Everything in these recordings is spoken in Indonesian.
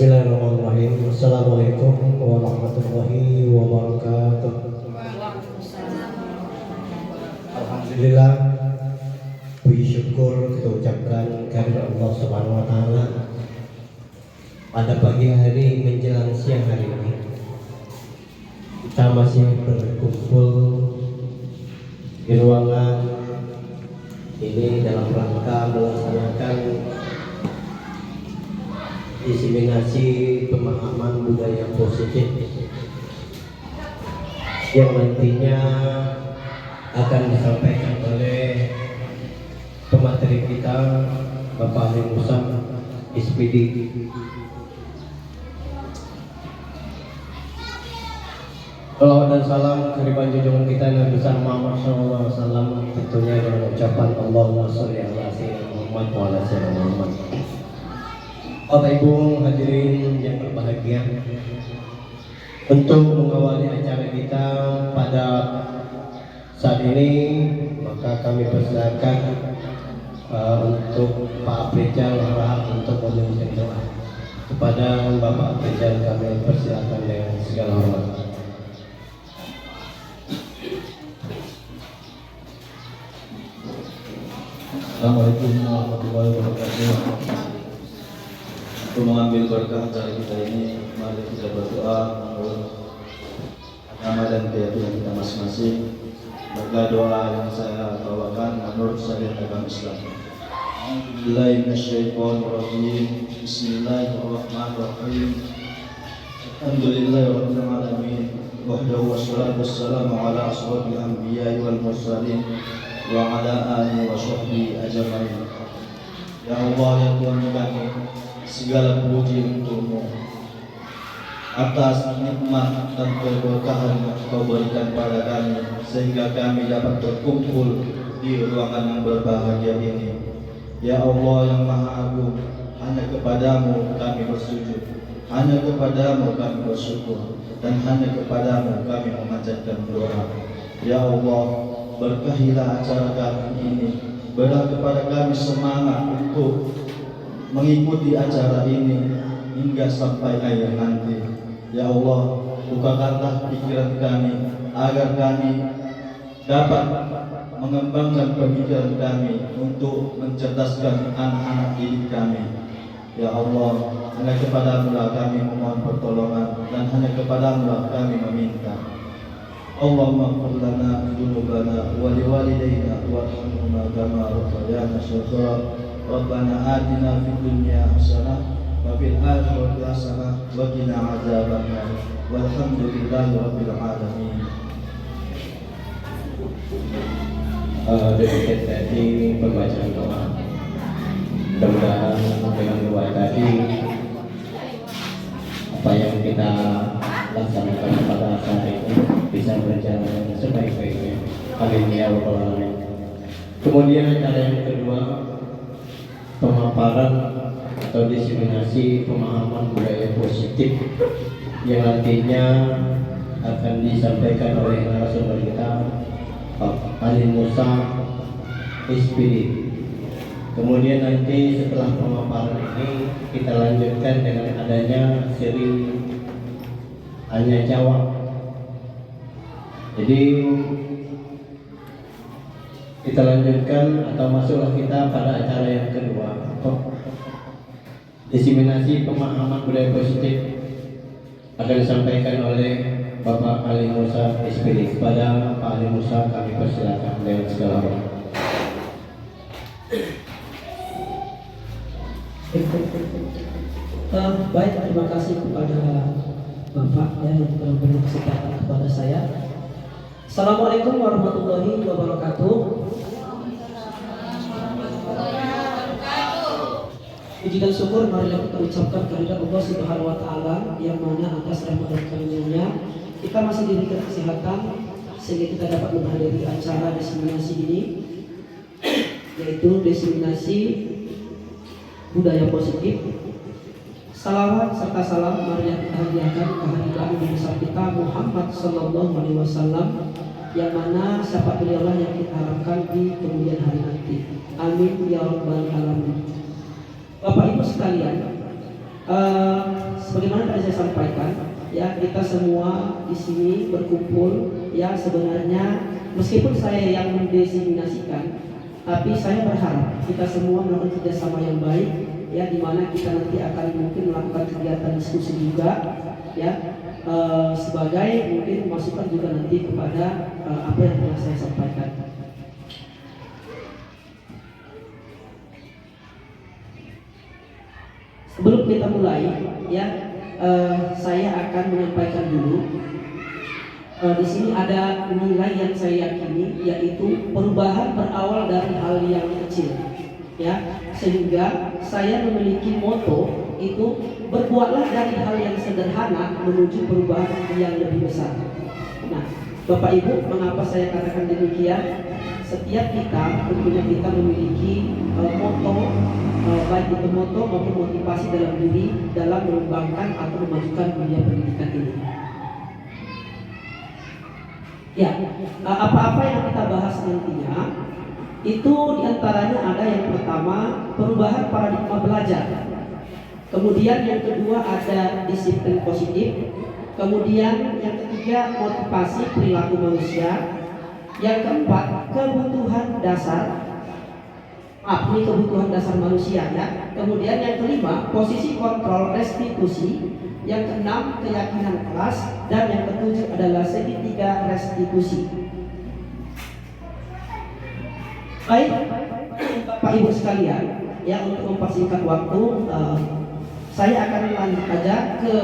Bismillahirrahmanirrahim. Assalamualaikum warahmatullahi wabarakatuh. Alhamdulillah, puji syukur kita ucapkan kepada Allah Subhanahu wa taala pada pagi hari menjelang siang hari ini. Kita masih berkumpul di ruangan ini dalam rangka melaksanakan diseminasi pemahaman budaya positif yang nantinya akan disampaikan oleh pemateri kita Bapak Ali Musa SPD. Salawat dan salam kehadiran junjungan kita Nabi besar Muhammad SAW, tentunya dengan ucapan Allahumma sholli ala sayyidina Muhammad wa ala sayyidina Muhammad. Bapak Ibu hadirin yang berbahagia, untuk mengawali acara kita pada saat ini, maka kami persilakan untuk Pak Aprijal untuk memimpin doa. Kepada Bapak Aprijal kami persilakan dengan segala hormat. Assalamualaikum warahmatullahi wabarakatuh. Untuk mengambil berkah dari kita ini, mari kita berdoa menurut agama dan keyakinan kita masing-masing. Maka doa yang saya bawakan menurut syariat agama Islam. Bismillahirrahmanirrahim. Bismillahirrahmanirrahim. Alhamdulillahirabbil alamin. Wahdahu wassalatu wassalamu ala asyrofil anbiya'i wal mursalin wa ala alihi wa sahbihi ajmain. Ya Allah, ya Tuhan kami, segala puji untukmu atas nikmat dan keberkahan yang Kau berikan pada kami, sehingga kami dapat berkumpul di ruangan yang berbahagia ini. Ya Allah yang Maha Agung, hanya kepadamu kami bersujud, hanya kepadamu kami bersyukur, dan hanya kepadamu kami memanjatkan doa. Ya Allah, berkahilah acara kami ini, berilah kepada kami semangat untuk mengikuti acara ini hingga sampai akhir nanti. Ya Allah, bukakanlah pikiran kami agar kami dapat mengembangkan pemikiran kami untuk mencerdaskan anak-anak didik kami. Ya Allah, hanya kepadamu lah kami memohon pertolongan, dan hanya kepadamu lah kami meminta. Allahumma ighfir lana dzunubana wa liwalidayna warhamhuma kama rabbayana shaghira. Rabbana atina fid dunya hasanah wa fil akhirati hasanah wa qina adzabannar. Walhamdulillahi rabbil alamin. Demikian tadi pembacaan doa. Mudah-mudahan dengan doa tadi apa yang kita laksanakan pada saat itu bisa berjalan dengan sebaik-baiknya. Amin ya rabbal alamin. Kemudian acara yang kedua, pemaparan atau diseminasi pemahaman budaya positif yang nantinya akan disampaikan oleh narasumber kita Pak Ali Musa SPD. Kemudian nanti setelah pemaparan ini kita lanjutkan dengan adanya seri tanya jawab. Jadi kita lanjutkan atau masuklah kita pada acara yang kedua, diseminasi pemahaman budaya positif, akan disampaikan oleh Bapak Ali Musa SPD. Kepada Pak Ali Musa kami persilakan dengan segala hormat. Baik, terima kasih kepada Bapak yang telah memberi kesempatan kepada saya. Assalamualaikum warahmatullahi wabarakatuh. Puji dan syukur marilah kita ucapkan kehadirat Allah Subhanahu wa taala, yang mana atas rahmat dan karunia-Nya kita masih diberikan kesehatan sehingga kita dapat menghadiri acara diseminasi ini, yaitu diseminasi budaya positif. Salawat serta salam marilah kita hadiahkan kehadiran Nabi besar kita Muhammad sallallahu alaihi wasallam, yang mana syafaat beliaulah yang kita harapkan di kemudian hari nanti. Amin ya rabbal alamin. Bapak Ibu sekalian, Sebagaimana tadi saya sampaikan, ya kita semua di sini berkumpul, ya sebenarnya meskipun saya yang mendesimasikan, tapi saya berharap kita semua melakukan kerjasama yang baik, ya di mana kita nanti akan mungkin melakukan kegiatan diskusi juga, ya sebagai mungkin masukan juga nanti kepada apa yang telah saya sampaikan. Sebelum kita mulai, ya saya akan menyampaikan dulu. Di sini ada nilai yang saya yakini, yaitu perubahan berawal dari hal yang kecil, ya sehingga saya memiliki moto itu berbuatlah dari hal yang sederhana menuju perubahan yang lebih besar. Nah, Bapak Ibu, mengapa saya katakan demikian? Setiap kita tentunya kita memiliki moto, baik itu moto maupun motivasi dalam diri dalam mengembangkan atau memajukan dunia pendidikan ini. Ya, apa-apa yang kita bahas nantinya itu diantaranya ada yang pertama perubahan paradigma belajar, kemudian yang kedua ada disiplin positif, kemudian yang ketiga motivasi perilaku manusia, yang keempat kebutuhan dasar, ini kebutuhan dasar manusia ya. Kemudian yang kelima posisi kontrol restitusi, yang keenam keyakinan kelas, dan yang ketujuh adalah segitiga restitusi. Baik, Bapak Ibu sekalian, ya untuk mempersingkat waktu, saya akan lanjut aja ke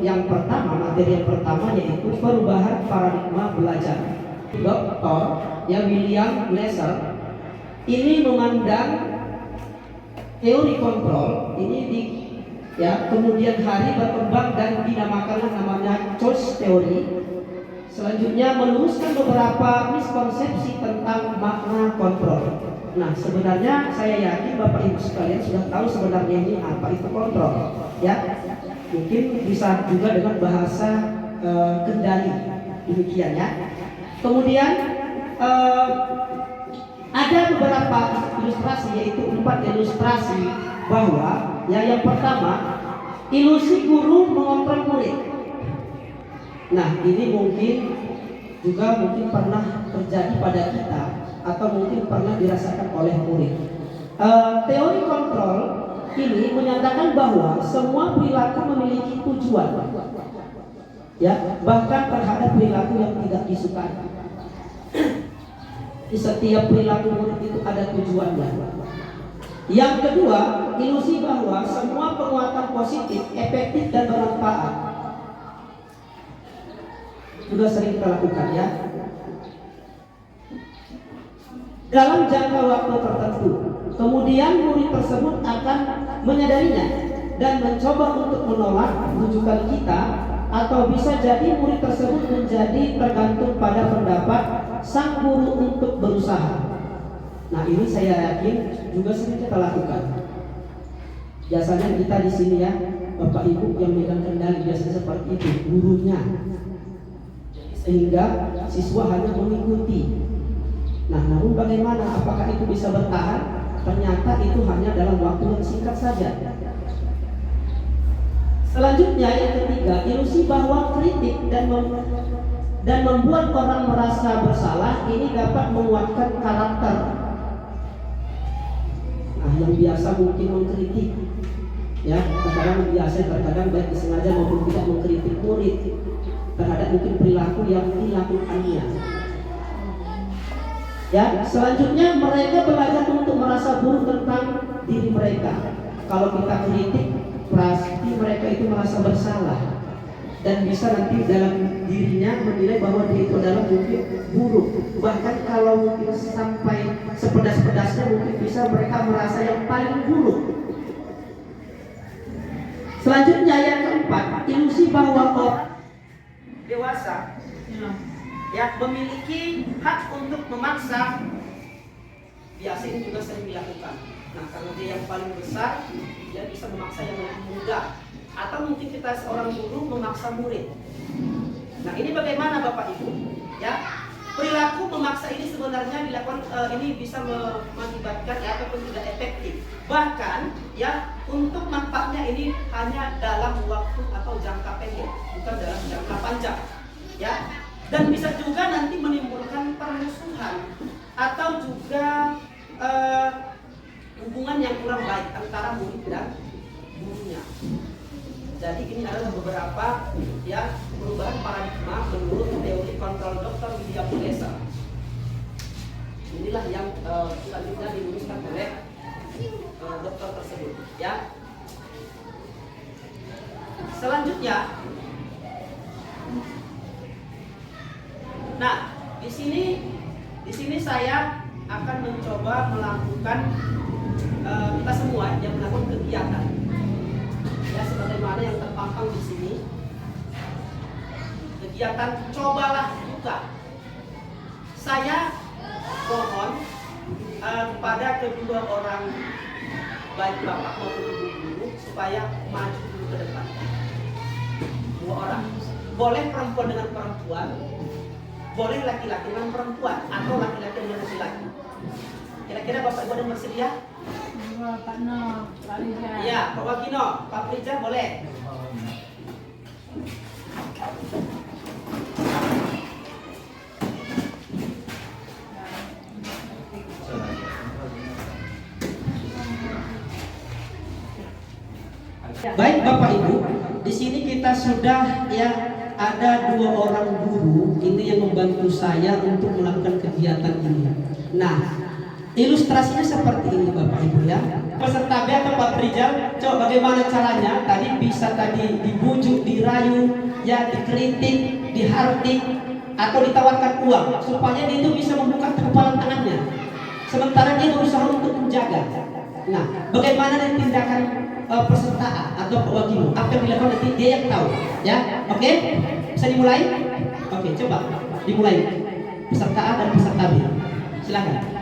yang pertama, materi yang pertama yaitu perubahan paradigma belajar. Dr. William Glasser ini memandang teori kontrol ini kemudian hari berkembang dan dinamakanlah namanya choice theory. Selanjutnya meluruskan beberapa miskonsepsi tentang makna kontrol. Nah, sebenarnya saya yakin Bapak Ibu sekalian sudah tahu sebenarnya ini apa itu kontrol, ya. Mungkin bisa juga dengan bahasa kendali, demikian ya. Kemudian ada beberapa ilustrasi, yaitu 4 ilustrasi bahwa yang pertama ilusi guru mengontrol murid. Nah, ini mungkin pernah terjadi pada kita atau mungkin pernah dirasakan oleh murid. Teori kontrol ini menyatakan bahwa semua perilaku memiliki tujuan, ya, bahkan terhadap perilaku yang tidak disukai. Di setiap perilaku murid itu ada tujuannya. Yang kedua, ilusi bahwa semua penguatan positif, efektif dan bermanfaat. Sudah sering kita lakukan ya. Dalam jangka waktu tertentu, kemudian murid tersebut akan menyadarinya dan mencoba untuk menolak rujukan kita, atau bisa jadi murid tersebut menjadi tergantung pada pendapat sang guru untuk berusaha. Nah, ini saya yakin juga sering kita lakukan. Biasanya kita di sini ya, Bapak Ibu yang megang kendali biasanya seperti itu, gurunya. Sehingga siswa hanya mengikuti. Nah, namun bagaimana? Apakah itu bisa bertahan? Ternyata itu hanya dalam waktu yang singkat saja. Selanjutnya yang ketiga, ilusi bahwa kritik dan membuat orang merasa bersalah ini dapat menguatkan karakter. Nah, yang biasa mungkin mengkritik, ya, terkadang baik disengaja maupun tidak mengkritik murid terhadap mungkin perilaku yang dilakukannya. Ya, selanjutnya mereka belajar untuk merasa buruk tentang diri mereka. Kalau kita kritik, pasti mereka itu merasa bersalah dan bisa nanti dalam dirinya menilai bahwa dia itu adalah mungkin buruk. Bahkan kalau mungkin sampai sepedas-pedasnya mungkin bisa mereka merasa yang paling buruk. Selanjutnya yang keempat, ilusi bahwa orang dewasa ya memiliki hak untuk memaksa. Biasa ini juga sering dilakukan. Nah, karena dia yang paling besar, dia bisa memaksa yang lebih muda. Atau mungkin kita seorang guru memaksa murid. Nah, ini bagaimana Bapak Ibu? Ya, Perilaku memaksa ini sebenarnya dilakukan ini bisa mengakibatkan ya, ataupun tidak efektif. Bahkan ya untuk manfaatnya ini hanya dalam waktu atau jangka pendek, bukan dalam jangka panjang. Ya. Dan bisa juga nanti menimbulkan permusuhan atau juga hubungan yang kurang baik antara murid dan gurunya. Jadi ini adalah beberapa ya perubahan paradigma menurut teori kontrol Dr. William Glasser. Inilah yang selanjutnya dirumuskan oleh dokter tersebut. Ya. Selanjutnya, nah di sini saya akan mencoba melakukan kita semua yang melakukan kegiatan. Ya, sebagaimana yang terpampang di sini, kegiatan cobalah buka. Saya mohon kepada kedua orang, baik bapak maupun ibu guru, supaya maju dulu ke depan. Dua orang, boleh perempuan dengan perempuan, boleh laki-laki dengan perempuan, atau laki-laki dengan laki-laki. Kira-kira bapak ibu ada yang bersedia? Pak No, Pak Rijal. Iya, Pak Wakino, Pak Rijal boleh. Baik Bapak Ibu, di sini kita sudah ya ada dua orang guru ini yang membantu saya untuk melakukan kegiatan ini. Nah, ilustrasinya seperti ini Bapak Ibu ya. Peserta B atau Pak Rijal, coba bagaimana caranya? Tadi bisa dibujuk, dirayu, ya dikritik, dihardik, atau ditawarkan uang supaya dia itu bisa membuka kekebalan tangannya. Sementara dia berusaha untuk menjaga. Nah, bagaimana tindakan peserta A atau Pak Wakil? Apa yang dilakukan nanti dia yang tahu, ya? Oke? Bisa dimulai? Oke, coba dimulai. Peserta A dan peserta B. Silakan.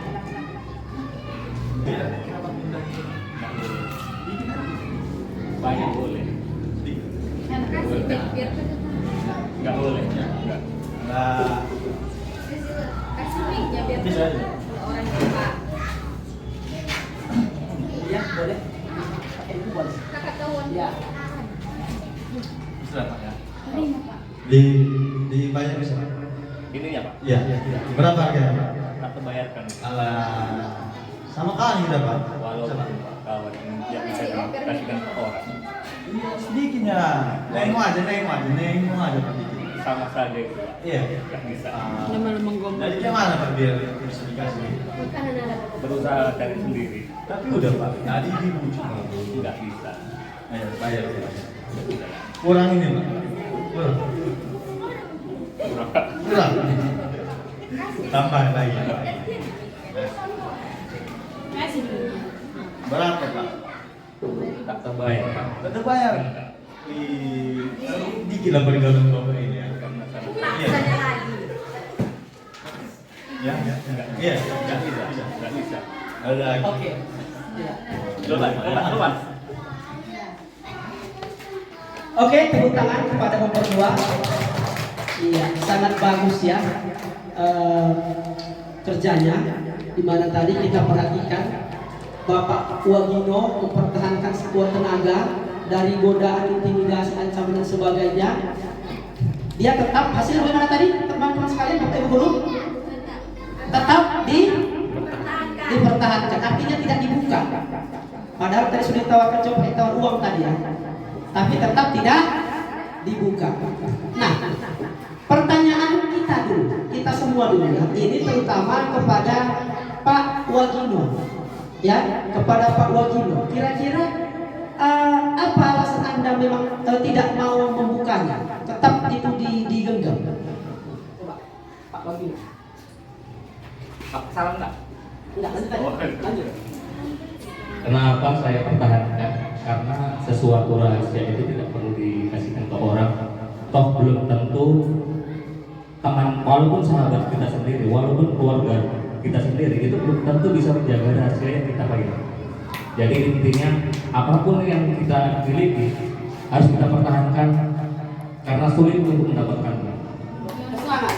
Banyak boleh. Nggak boleh. Nggak. Kasih mic-nya biar Bisa aja. orang yang Pak. Iya, boleh. Pakai itu boleh. Kakak kawan. Ya. Bisa Pak ya. Ini Pak. Dibayar bisa Pak? Ini ya Pak. Iya. Berapa harganya Pak? Tak terbayarkan. Alah, sama kali udah Pak. Walaupun kawan yang bisa kasihkan ke orang. Iya, sedikitnya. Nengok aja Pak dikit. Sama saja itu. Pak. Iya. Nggak bisa. Jadi gimana Pak biar bisa dikasih? Bukan anak-anak. Berusaha cari sendiri. Tapi udah Pak, tadi dibujuk Pak. Nggak bisa. Ayo bayar ya. Nggak bisa. Kurang ini Pak. Kurang. Kurang. Tambah lagi Pak. Kasih dulu. Berapa Pak? Tak terbayar Pak. Tetap bayar. Dikit lah pergaulan Bapak ini ya. Karena sana. Maksanya lagi. Ya, iya, Nggak bisa. Nggak bisa. ada lagi. Oke. Ya. Luas. Oke, tepuk tangan kepada nomor 2. Iya, sangat bagus ya kerjanya. Dimana tadi kita perhatikan Bapak Wagino mempertahankan sekuat tenaga dari godaan, intimidasi, ancaman dan sebagainya. Dia tetap hasil bagaimana tadi teman-teman sekalian, Bapak Ibu guru? Tetap dipertahankan, artinya tidak dibuka. Padahal tadi sudah ditawarkan, coba ditawar uang tadi ya, tapi tetap tidak dibuka. Nah, pertanyaan kita dulu, kita semua dulu ya, ini terutama kepada Pak Wagino, ya, kepada Pak Wagino. Kira-kira apa alasan Anda memang tidak mau membukanya, tetap itu digenggam? Coba, Pak Wagino. Pak, salam nggak? Tidak, lanjut. Kenapa saya pertahankan? Karena sesuatu rahasia itu tidak perlu dikasihkan ke orang. Toh belum tentu teman, walaupun sahabat kita sendiri, walaupun keluarga kita sendiri, itu belum tentu bisa menjaga rahasia yang kita pegang. Jadi intinya apapun yang kita miliki harus kita pertahankan karena sulit untuk mendapatkannya. Semangat.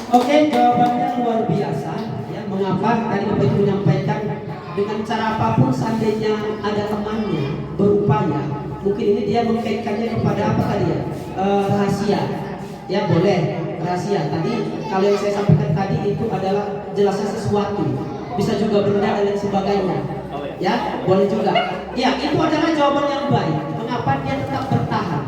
Oke, jawabannya luar biasa. Ya, mengapa tadi Bapak Ibu menyampaikan dengan cara apapun seandainya ada temannya berupaya, mungkin ini dia mengkaitkannya kepada apa tadi ya? Rahasia. Ya boleh rahasia. Tadi kalau yang saya sampaikan tadi itu adalah jelasnya sesuatu, bisa juga benda dan lain sebagainya. Ya boleh juga. Ya itu adalah jawaban yang baik. Mengapa dia tetap bertahan?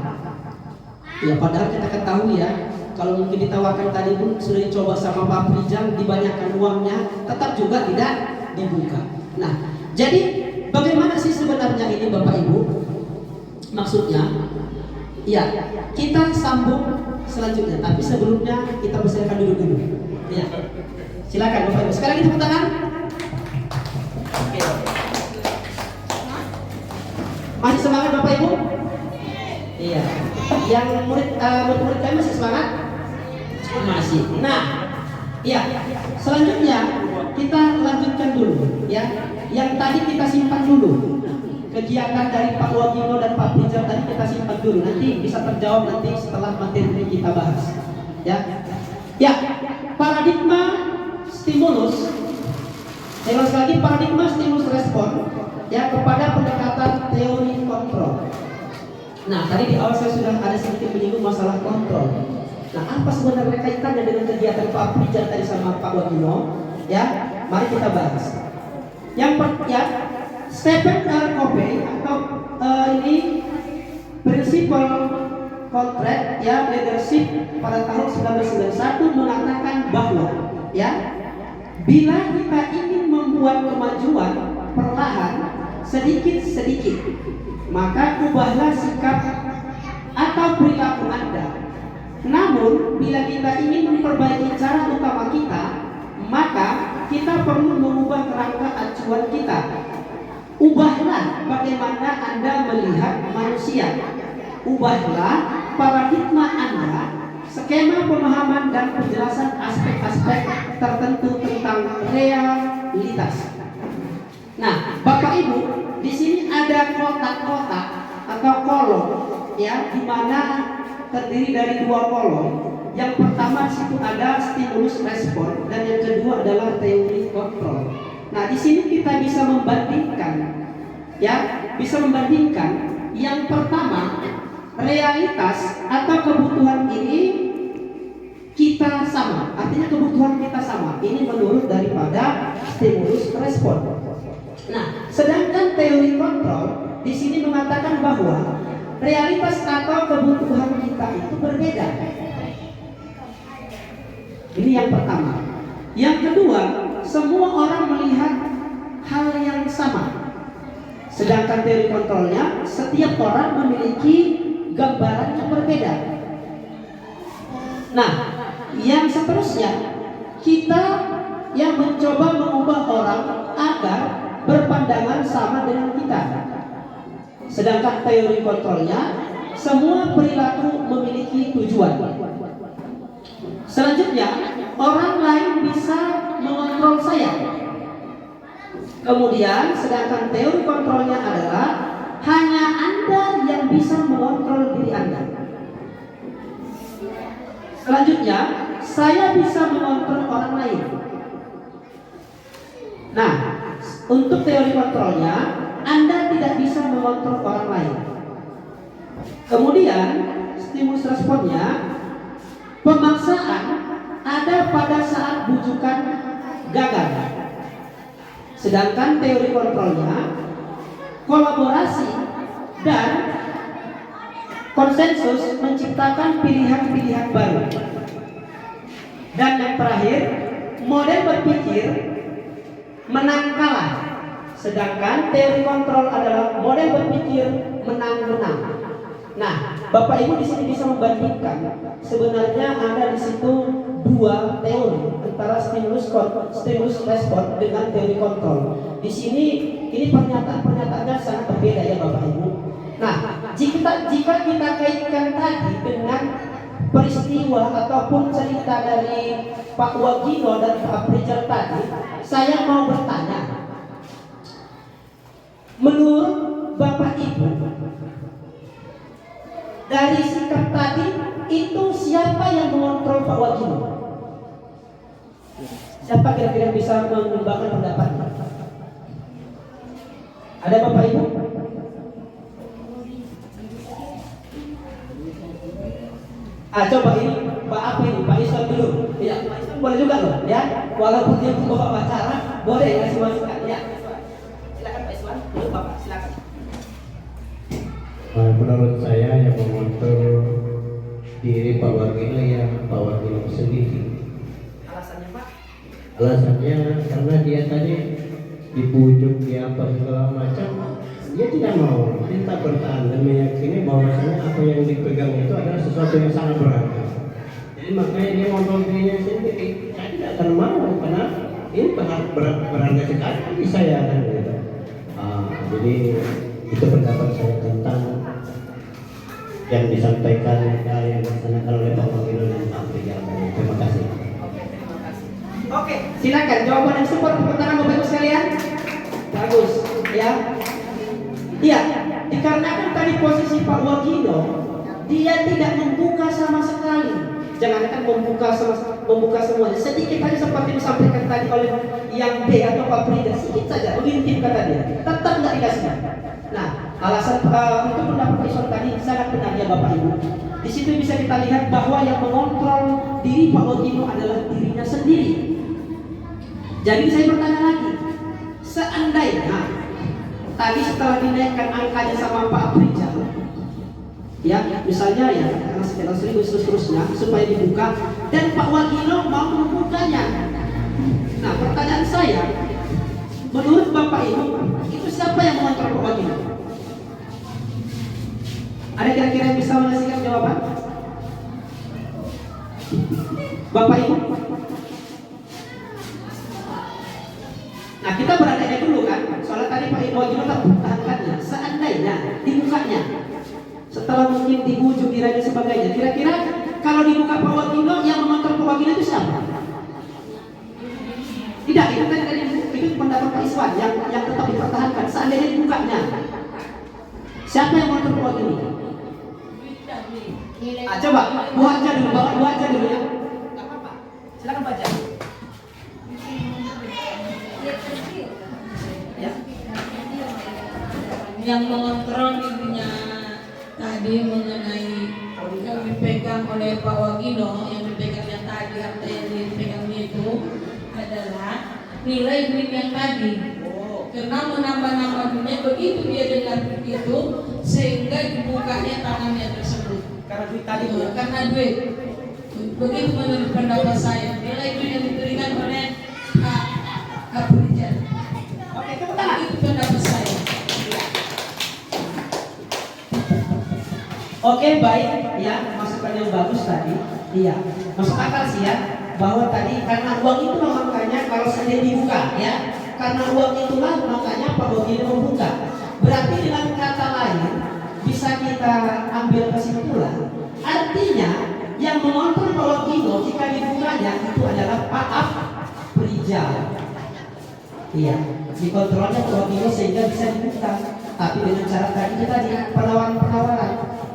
Ya padahal kita ketahui ya, kalau mungkin ditawarkan tadi pun sudah dicoba sama Pak Prijal, dibanyakan uangnya, tetap juga tidak dibuka. Nah, jadi bagaimana sih sebenarnya ini Bapak Ibu? Maksudnya, ya kita sambung selanjutnya. Tapi sebelumnya kita persilakan duduk dulu. Ya, silakan Bapak Ibu. Sekarang tepuk tangan. Oke. Masih semangat Bapak Ibu? Iya. Yang murid kami masih semangat? Masih. Nah, ya. Selanjutnya kita lanjutkan dulu, ya. Yang tadi kita simpan dulu. Kegiatan dari Pak Wagino dan Pak Prijal tadi kita simpan dulu. Nanti bisa terjawab nanti setelah materi kita bahas. Ya. Ya. Paradigma stimulus. Saya ulang lagi, paradigma stimulus respon ya kepada pendekatan teori kontrol. Nah, tadi di awal saya sudah ada sedikit menyinggung masalah kontrol. Nah, apa sebenarnya kaitannya dengan kegiatan Pak Prijal tadi sama Pak Wagino? Ya, mari kita bahas. Yang ya, Stephen R. Covey atau ini prinsipal kontrak ya leadership pada tahun 1991 mengatakan bahwa ya bila kita ingin membuat kemajuan perlahan sedikit-sedikit, maka ubahlah sikap atau perilaku Anda. Namun, bila kita ingin memperbaiki cara utama kita, maka kita perlu mengubah kerangka acuan kita. Ubahlah bagaimana Anda melihat manusia. Ubahlah paradigma Anda, skema pemahaman dan penjelasan aspek-aspek tertentu tentang realitas. Nah, Bapak Ibu, di sini ada kotak-kotak atau kolom, ya, di mana terdiri dari dua kolom. Yang pertama di situ ada stimulus respon dan yang kedua adalah teori kontrol. Nah, di sini kita bisa membandingkan, ya, bisa membandingkan. Yang pertama, realitas atau kebutuhan ini kita sama, artinya kebutuhan kita sama. Ini menurut daripada stimulus respon. Nah, sedangkan teori kontrol di sini mengatakan bahwa realitas atau kebutuhan kita itu berbeda. Ini yang pertama. Yang kedua, semua orang melihat hal yang sama. Sedangkan teori kontrolnya, setiap orang memiliki gambaran yang berbeda. Nah, yang seterusnya kita yang mencoba mengubah orang agar berpandangan sama dengan kita. Sedangkan teori kontrolnya, semua perilaku memiliki tujuan. Selanjutnya, orang lain bisa mengontrol saya. Kemudian, sedangkan teori kontrolnya adalah hanya Anda yang bisa mengontrol diri Anda. Selanjutnya, saya bisa mengontrol orang lain. Nah, untuk teori kontrolnya, Anda tidak bisa mengontrol orang lain. Kemudian, stimulus responnya, pemaksaan ada pada saat bujukan gagal. Sedangkan teori kontrolnya, kolaborasi dan konsensus menciptakan pilihan-pilihan baru. Dan yang terakhir, model berpikir menang kalah. Sedangkan teori kontrol adalah model berpikir menang-menang. Nah, Bapak Ibu di sini bisa membandingkan. Sebenarnya ada di situ dua teori antara stimulus respon dengan teori kontrol. Di sini ini pernyataannya sangat berbeda ya Bapak Ibu. Nah, jika kita kaitkan tadi dengan peristiwa ataupun cerita dari Pak Wagino dan Pak Prijal tadi, saya mau bertanya, menurut Bapak Ibu, dari sikap tadi itu siapa yang mengontrol Pak Wagino? Siapa kira-kira bisa mengembangkan pendapat? Ada Bapak Ibu? Coba ini Pak apa ini? Pak Iswan dulu. Ya, Pak Iswan boleh juga loh, ya. Walaupun dia bawa acara, boleh kasih masukan. Ya, silakan Pak Iswan. Dulu Bapak, silakan. Menurut saya yang mengontrol diri Pak Wargino ya Pak Wargino sendiri. Alasannya Pak? Alasannya karena dia tadi dibujuk dia apa segala macam, dia tidak mau, dia tak bertahan dan meyakini bahwasanya apa yang dipegang itu adalah sesuatu yang sangat berharga. Jadi makanya dia ngontrol dirinya sendiri. Saya tidak akan mau karena ini berharga sekali bagi saya kan gitu. Jadi itu pendapat saya tentang yang disampaikan yang dilaksanakan oleh Pak Wargino dan Pak Prijal. Terima kasih. Oke, silakan jawaban yang support tepuk tangan Bapak Ibu sekalian. Bagus, ya. Iya, dikarenakan tadi posisi Pak Wargino, dia tidak membuka sama sekali. Jangankan membuka semuanya. Sedikit saja seperti disampaikan tadi oleh yang B atau Pak Prijal, sedikit saja, mengintip kata dia, tetap nggak dikasih. Nah, alasan untuk pendapat Pak Iswan tadi sangat benar ya Bapak Ibu. Di situ bisa kita lihat bahwa yang mengontrol diri Pak Wargino adalah dirinya sendiri. Jadi saya bertanya lagi, seandainya tadi setelah dinaikkan angkanya sama Pak Prijal, ya misalnya ya karena sekitar 1.000 seterusnya supaya dibuka dan Pak Wargino mau membukanya. Nah pertanyaan saya, menurut Bapak Ibu itu siapa yang mengontrol Pak Wargino? Ada kira-kira yang bisa mengasihkan jawaban? Bapak Ibu? Nah kita berandai dulu kan, soalnya tadi Pak Wargino tak tahankannya. Seandainya dibukanya, setelah mungkin dibujuk diraja sebagainya, kira-kira kalau dibuka Pak Wargino yang mengontrol Pak Wargino itu siapa? Tidak, itu kan tadi itu pendapat Pak Iswan yang tetap dipertahankan. Seandainya dibukanya, siapa yang mengontrol Pak Wargino? Coba buat aja dulu, buat aja dulu ya. Gak apa-apa, silakan baca. Ya. Yang mengontrol dirinya tadi mengenai yang dipegang oleh Pak Wargino, yang dipegangnya tadi, harta yang dipegangnya itu adalah nilai duit yang tadi. Karena menambah-nambah duitnya, begitu dia dengar itu sehingga dibukanya tangannya tersebut. Karena duit tadi ya. Karena duit. Begitu menurut pendapat saya, nilai duit yang diberikan oleh Pak Prijal. Oke, tepuk tangan. Itu pendapat saya. Oke, baik ya, masukan yang bagus tadi. Iya, masuk akal sih ya, bahwa tadi karena uang itu makanya kalau saya dibuka ya, karena uang itulah makanya Pak Wargino membuka. Berarti dengan kata lain bisa kita ambil kesimpulan, artinya yang mengontrol Pak Wargino jika dibukanya itu adalah Pak Prijal. Iya, dikontrolnya Pak Wargino sehingga bisa dibuka. Tapi dengan cara tadi kita di penawaran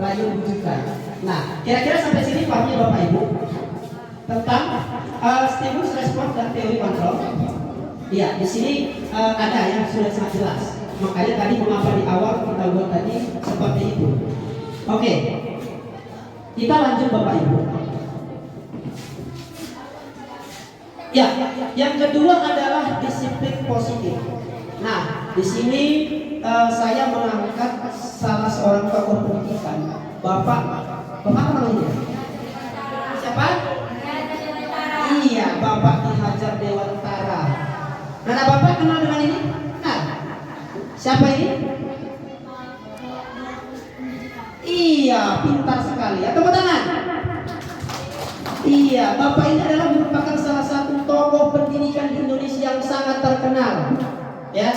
layu bujukan. Nah, kira-kira sampai sini pahamnya Bapak Ibu tentang stimulus respons dan teori kontrol. Iya, di sini ada yang sudah sangat jelas. Makanya tadi mengapa di awal kita buat tadi seperti itu. Oke, kita lanjut Bapak Ibu. Ya, yang kedua adalah disiplin positif. Nah, di sini saya mengangkat salah seorang tokoh pendidikan, Bapak apa namanya? Siapa? Iya, Bapak Ki Hajar Dewantara. Nah, Bapak kenal dengan ini? Kenal? Siapa ini? Iya, pintar sekali. Ya, tepuk tangan. Iya, Bapak ini adalah merupakan salah satu tokoh pendidikan di Indonesia yang sangat terkenal. Ya,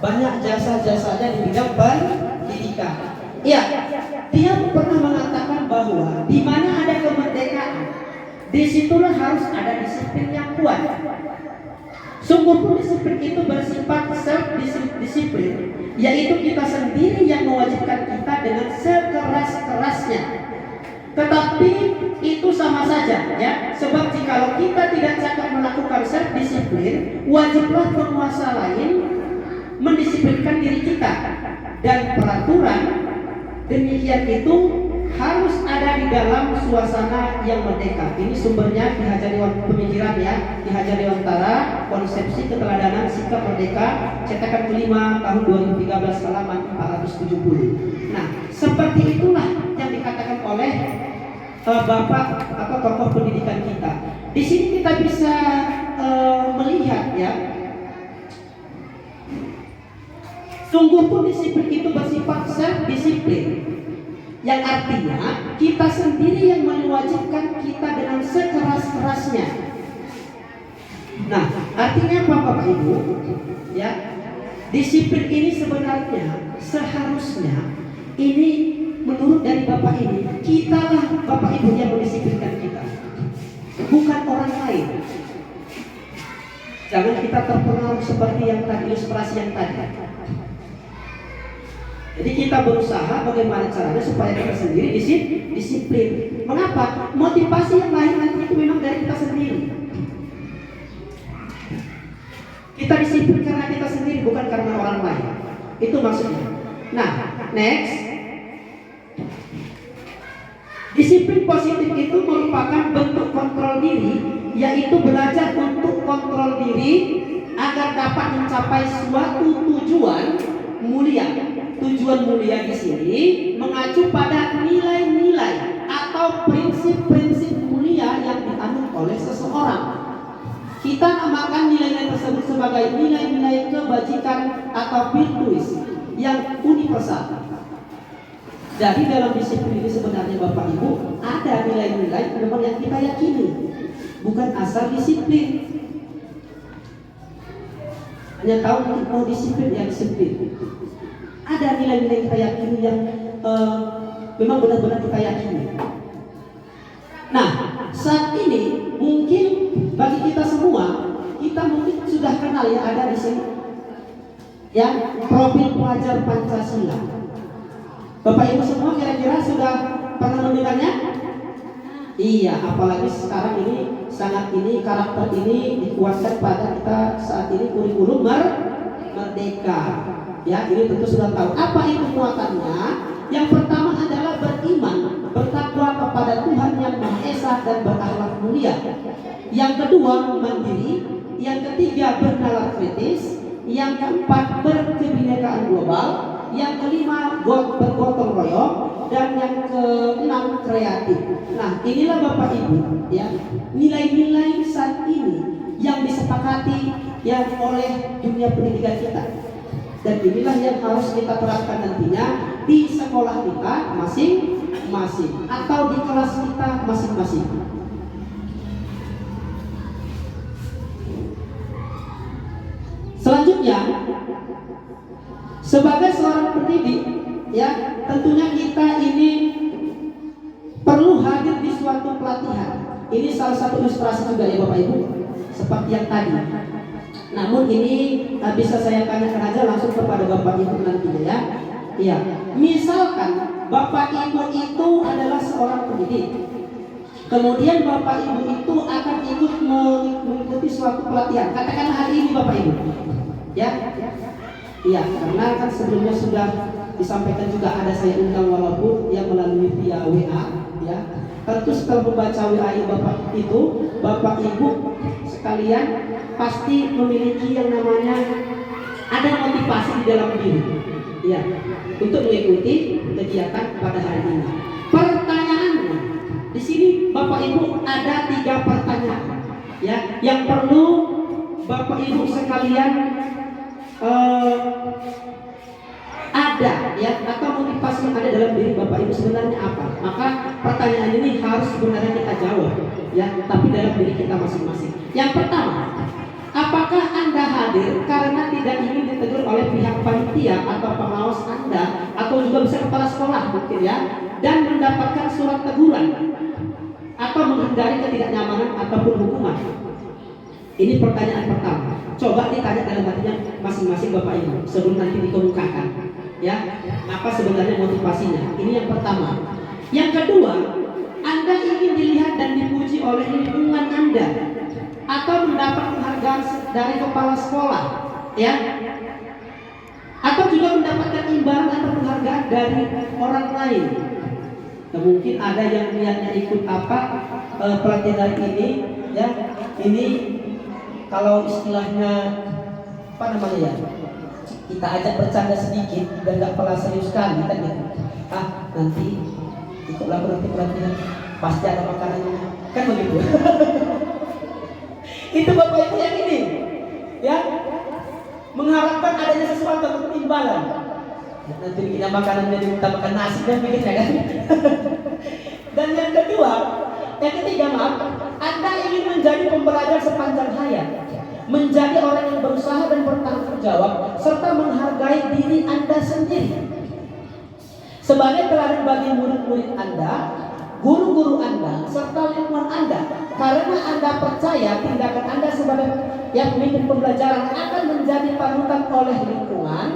banyak jasa-jasanya di bidang pendidikan. Iya, dia pernah mengatakan bahwa di mana ada kemerdekaan, disitulah harus ada disiplin yang kuat. Sungguh pun disiplin itu bersifat self-disiplin, yaitu kita sendiri yang mewajibkan kita dengan sekeras-kerasnya. Tetapi itu sama saja ya, sebab jikalau kita tidak cakap melakukan self disiplin, wajiblah penguasa lain mendisiplinkan diri kita, dan peraturan demikian itu harus ada di dalam suasana yang merdeka. Ini sumbernya di Hajar Dewan Pemikiran ya, di Hajar Dewantara, Konsepsi Keteladanan Sikap Merdeka, cetakan kelima tahun 2013 halaman 470. Nah, seperti itulah yang dikatakan oleh Bapak atau tokoh pendidikan kita. Di sini kita bisa melihat ya, sungguh pun disiplin itu bersifat self disiplin, yang artinya kita sendiri yang mewajibkan kita dengan sekeras-kerasnya. Nah, artinya apa Bapak Ibu? Ya, disiplin ini sebenarnya seharusnya ini menurut dari Bapak ini, kitalah Bapak Ibu yang mendisiplinkan kita, bukan orang lain. Jangan kita terpengaruh seperti yang tadi, ilustrasi yang tadi. Jadi kita berusaha bagaimana caranya supaya kita sendiri disiplin. Mengapa? Motivasi yang lain nanti itu memang dari kita sendiri. Kita disiplin karena kita sendiri, bukan karena orang lain. Itu maksudnya. Nah, next. Disiplin positif itu merupakan bentuk kontrol diri, yaitu belajar untuk kontrol diri agar dapat mencapai suatu tujuan mulia. Tujuan mulia di sini mengacu pada nilai-nilai atau prinsip-prinsip mulia yang dianut oleh seseorang. Kita namakan nilai-nilai tersebut sebagai nilai-nilai kebajikan atau virtues yang universal. Jadi dalam disiplin ini sebenarnya Bapak Ibu ada nilai-nilai memang yang kita yakini, bukan asal disiplin. Hanya tahu mau disiplin ya disiplin. Ada nilai-nilai kita yakini yang memang benar-benar kita yakini. Nah, saat ini mungkin bagi kita semua, kita mungkin sudah kenal ya, ada di sini yang profil pelajar Pancasila. Bapak Ibu semua kira-kira sudah pernah mendengarnya? Iya, apalagi sekarang ini sangat ini karakter ini dikuatkan pada kita saat ini kurikulum merdeka. Ya, ini tentu sudah tahu apa itu muatannya. Yang pertama adalah beriman, bertakwa kepada Tuhan yang Maha Esa dan berakhlak mulia. Yang kedua mandiri, yang ketiga bernalar kritis, yang keempat berkebinekaan global, yang kelima bergotong royong, dan yang keenam kreatif. Nah, inilah Bapak Ibu ya, nilai-nilai saat ini yang disepakati ya oleh dunia pendidikan kita. Dan inilah yang harus kita terapkan nantinya di sekolah kita masing-masing atau di kelas kita masing-masing. Selanjutnya, sebagai seorang pendidik, ya tentunya kita ini perlu hadir di suatu pelatihan. Ini salah satu ilustrasi juga ya Bapak Ibu, seperti yang tadi. Namun ini bisa saya tanyakan aja langsung kepada Bapak Ibu nantinya ya. Iya, misalkan Bapak Ibu itu adalah seorang pendidik, kemudian Bapak Ibu itu akan ikut mengikuti suatu pelatihan. Katakanlah hari ini Bapak Ibu, ya. Iya, karena kan sebelumnya sudah disampaikan juga ada saya undang walaupun yang melalui via WA, ya. Tentu setelah membaca WA Bapak Ibu sekalian pasti memiliki yang namanya ada motivasi di dalam diri, ya, untuk mengikuti kegiatan pada hari ini. Pertanyaannya di sini Bapak Ibu ada 3 pertanyaan, ya, yang perlu Bapak Ibu sekalian ada ya, atau motivasi yang ada dalam diri Bapak Ibu sebenarnya apa? Maka pertanyaan ini harus sebenarnya kita jawab ya, tapi dalam diri kita masing-masing. Yang pertama, apakah Anda hadir karena tidak ingin ditegur oleh pihak panitia atau pengawas Anda, atau juga bisa kepala sekolah mungkin ya, dan mendapatkan surat teguran atau menghindari ketidaknyamanan ataupun hukuman? Ini pertanyaan pertama. Coba ditanya dalam hatinya masing-masing Bapak Ibu sebelum nanti dikemukakan. Ya, apa sebenarnya motivasinya? Ini yang pertama. Yang kedua, Anda ingin dilihat dan dipuji oleh lingkungan Anda, atau mendapat penghargaan dari kepala sekolah, ya, atau juga mendapatkan imbalan atau penghargaan dari orang lain. Nah, mungkin ada yang niatnya ikut pelatihan ini, ya, ini kalau istilahnya apa namanya ya, kita ajak bercanda sedikit dan nggak pernah serius sekali kan gitu. Nanti ikutlah nanti pelatihan pasti ada makanannya kan begitu. Itu bapak ibu yang ini, ya, mengharapkan adanya sesuatu untuk imbalan. Nanti kita makanannya diminta makan nasi dan begini kan. Dan yang ketiga maaf, Anda ingin menjadi pembelajar sepanjang hayat, menjadi orang yang berusaha dan bertanggung jawab, serta menghargai diri Anda sendiri sebagai teladan bagi murid-murid Anda, guru-guru Anda, serta lingkungan Anda. Karena Anda percaya tindakan Anda sebagai yang pemimpin pembelajaran akan menjadi panutan oleh lingkungan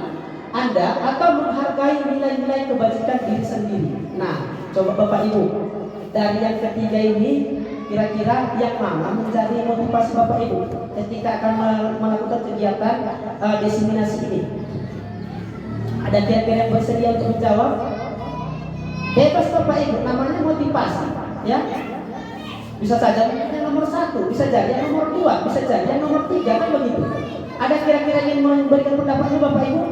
Anda atau menghargai nilai-nilai kebajikan diri sendiri. Nah, coba Bapak Ibu, dari yang ketiga ini kira-kira yang mana menjadi motivasi Bapak Ibu ketika akan melakukan kegiatan diseminasi ini? Ada kira-kira yang bersedia untuk menjawab? Bebas Bapak Ibu, namanya motivasi, ya. Bisa saja yang nomor 1, bisa jadi yang nomor 2, bisa jadi yang nomor 3, kan begitu. Ada kira-kira yang memberikan pendapatnya Bapak Ibu?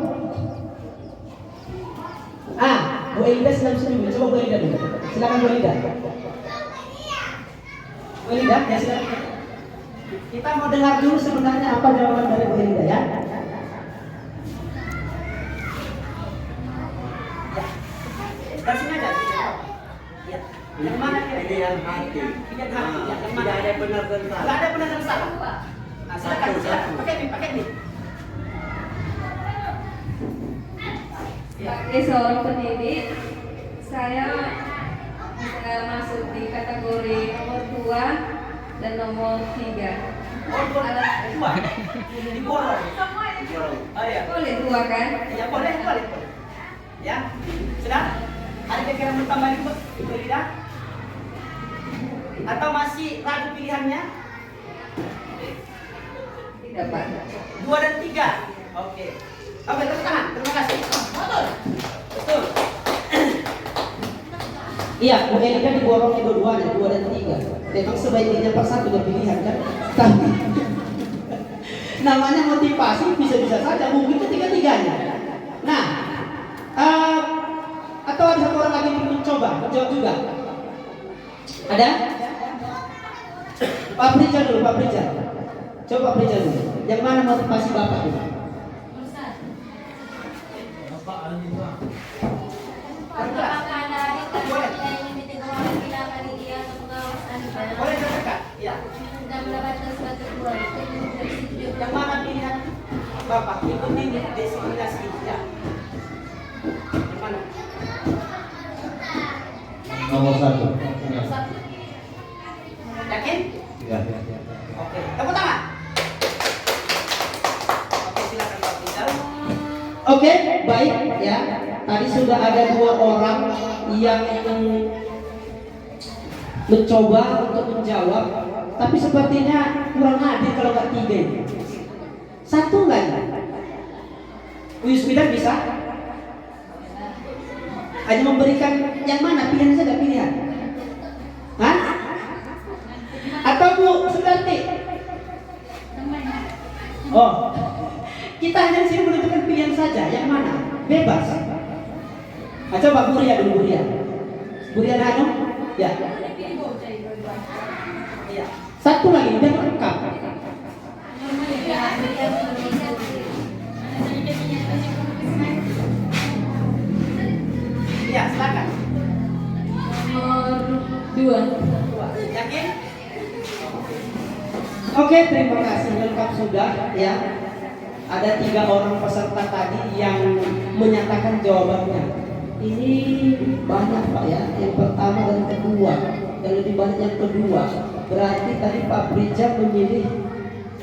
Bu Elida sedang senyum, coba Bu Elida dulu. Silakan Bu Elida. Bu Elida, ya silakan. Kita mau dengar dulu sebenarnya apa jawaban dari Bu Elida, ya. Dari sini aja. Ya. Yang mana Pilihan hati. Pilihan hati. Yang mana? Tidak ada benar dan salah. Tidak ada benar dan salah. Nah, silakan. Pakai nih. Sebagai seorang pendidik, saya bisa masuk di kategori nomor 2 dan nomor 3. Dua. Diborong. Semua diborong. Oh iya. Boleh 2 kan? Ya boleh. Ya. Sudah? Ada kira-kira yang bertambah Ibu Lida? Atau masih ragu pilihannya? Tidak Pak. 2 dan 3. Oke, tepuk tangan. Terima kasih. Betul. Iya, Bu Elida diborong dua-duanya, 2 dan 3. Memang sebaiknya per satu pilihan kan? Tapi namanya motivasi bisa-bisa saja mungkin ketiga-tiganya. Nah, atau ada satu orang lagi yang mencoba menjawab juga? Ada? Pak Prija dulu, Pak Prija. Coba Pak Prija dulu. Yang mana motivasi Bapak dulu? Boleh dekat? Ya. Yang mana pilihan Bapak? Ikuti diskriminasi ya. Yang mana? Nomor 1. Yakin? Ya. Oke, tepuk tangan. Oke, silakan Pak Rizal. Oke, baik ya. Tadi sudah ada 2 orang yang mencoba untuk menjawab, tapi sepertinya kurang adil kalau nggak 3 ini. 1 lagi. Uyus bisa? Hanya memberikan yang mana? Pilihan saja pilihan. Hah? Atau Bu Sudarti? Oh, kita hanya di sini menentukan pilihan saja. Yang mana? Bebas. Coba Bu Ria dulu, Bu Ria. Bu Ria Hanum? Ya. Iya. 1 lagi, biar lengkap. Ya, silakan. Nomor 2. Yakin? Oke, terima kasih, lengkap sudah ya. Ada 3 orang peserta tadi yang menyatakan jawabannya. Ini banyak Pak ya. Yang pertama dan kedua, yang lebih banyak yang kedua. Berarti tadi Pak Prija memilih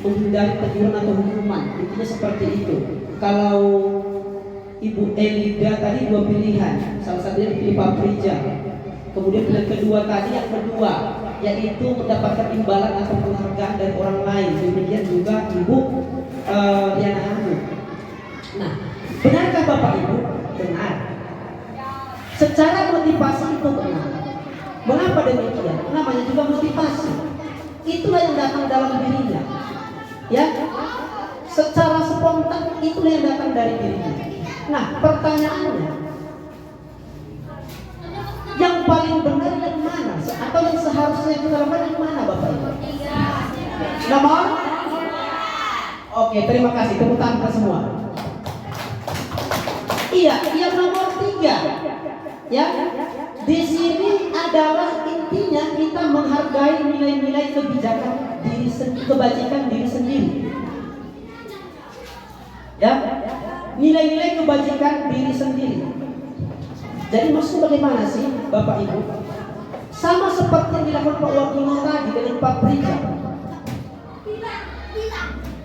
menghindari teguran atau hukuman. Intinya seperti itu. Kalau Ibu Elida tadi 2 pilihan, salah satunya pilih Pak Prija. Kemudian yang kedua tadi, yang kedua yaitu mendapatkan imbalan atau penghargaan dari orang lain. Demikian juga Ibu Diana Hanum. Nah, benarkah Bapak Ibu? Benar. Secara motivasi itu benar. Mengapa demikian? Namanya juga motivasi. Itulah yang datang dalam dirinya. Ya, secara spontan itulah yang datang dari dirinya. Nah, pertanyaannya, yang paling benar yang mana? Atau yang seharusnya kita lakukan yang mana, Bapak Ibu? Nomor? Oke, terima kasih. Tepuk tangan kita semua. Iya, yang nomor 3. Ya, di sini adalah intinya kita menghargai nilai-nilai kebijakan kebajikan diri sendiri. Ya, nilai-nilai kebajikan diri sendiri. Jadi maksudnya bagaimana sih Bapak Ibu? Sama seperti yang dilakukan Pak Wagino tadi dengan Pak Prija.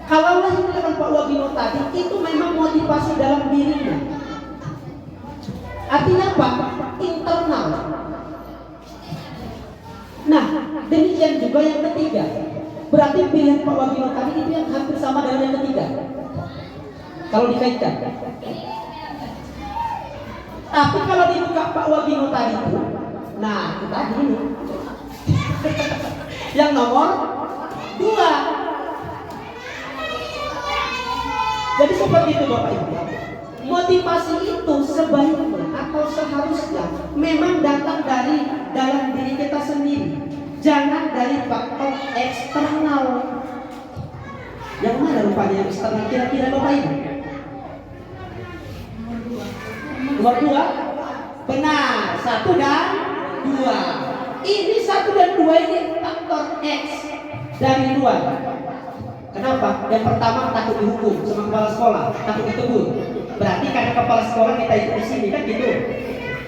Kalaulah yang dilakukan Pak Wagino tadi itu memang motivasi dalam dirinya. Artinya apa? Internal. Nah, demikian juga yang ketiga. Berarti pilihan Pak Wagino tadi itu yang hampir sama dengan yang ketiga. Kalau dikaitkan. Tapi kalau dibuka Pak Wagino tadi itu, nah itu tadi ini. Yang nomor 2. Jadi seperti itu Bapak Ibu. Motivasi itu sebaiknya atau seharusnya memang datang dari dalam diri kita sendiri. Jangan dari faktor eksternal. Yang mana rupanya yang eksternal kira-kira Bapak Ibu? Nomor 2. Benar, 1 dan 2. Ini 1 dan 2 ini faktor X dari luar. Kenapa? Yang pertama takut dihukum sama kepala sekolah, takut ditegur. Berarti karena kepala sekolah kita itu di sini kan gitu.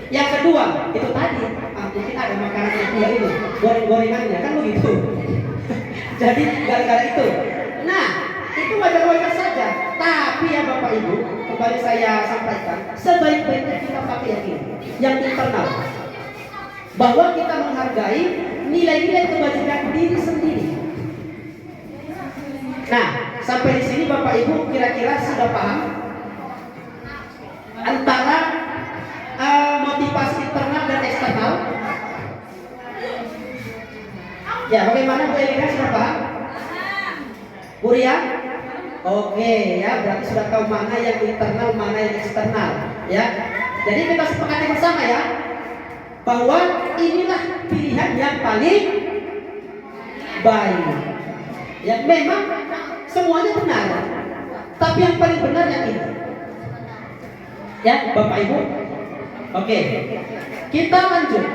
Yang kedua itu tadi, mungkin ada makanan yang tua itu, goreng-gorengannya kan begitu. Jadi gara-gara itu. Nah, itu wajar-wajar saja. Tapi ya Bapak Ibu, kembali saya sampaikan, sebaik-baiknya kita pakai yang ini, yang internal. Bahwa kita menghargai nilai-nilai kebajikan diri sendiri. Nah, sampai di sini Bapak Ibu kira-kira sudah paham antara motivasi internal dan eksternal? Ya, bagaimana Bu Elina, sudah paham? Bu Ria? Oke, ya, berarti sudah tahu mana yang internal, mana yang eksternal, ya. Jadi kita sepakati bersama ya, bahwa inilah pilihan yang paling baik. Ya, memang semuanya benar, tapi yang paling benar yang ini. Ya, Bapak Ibu. Oke, kita lanjut.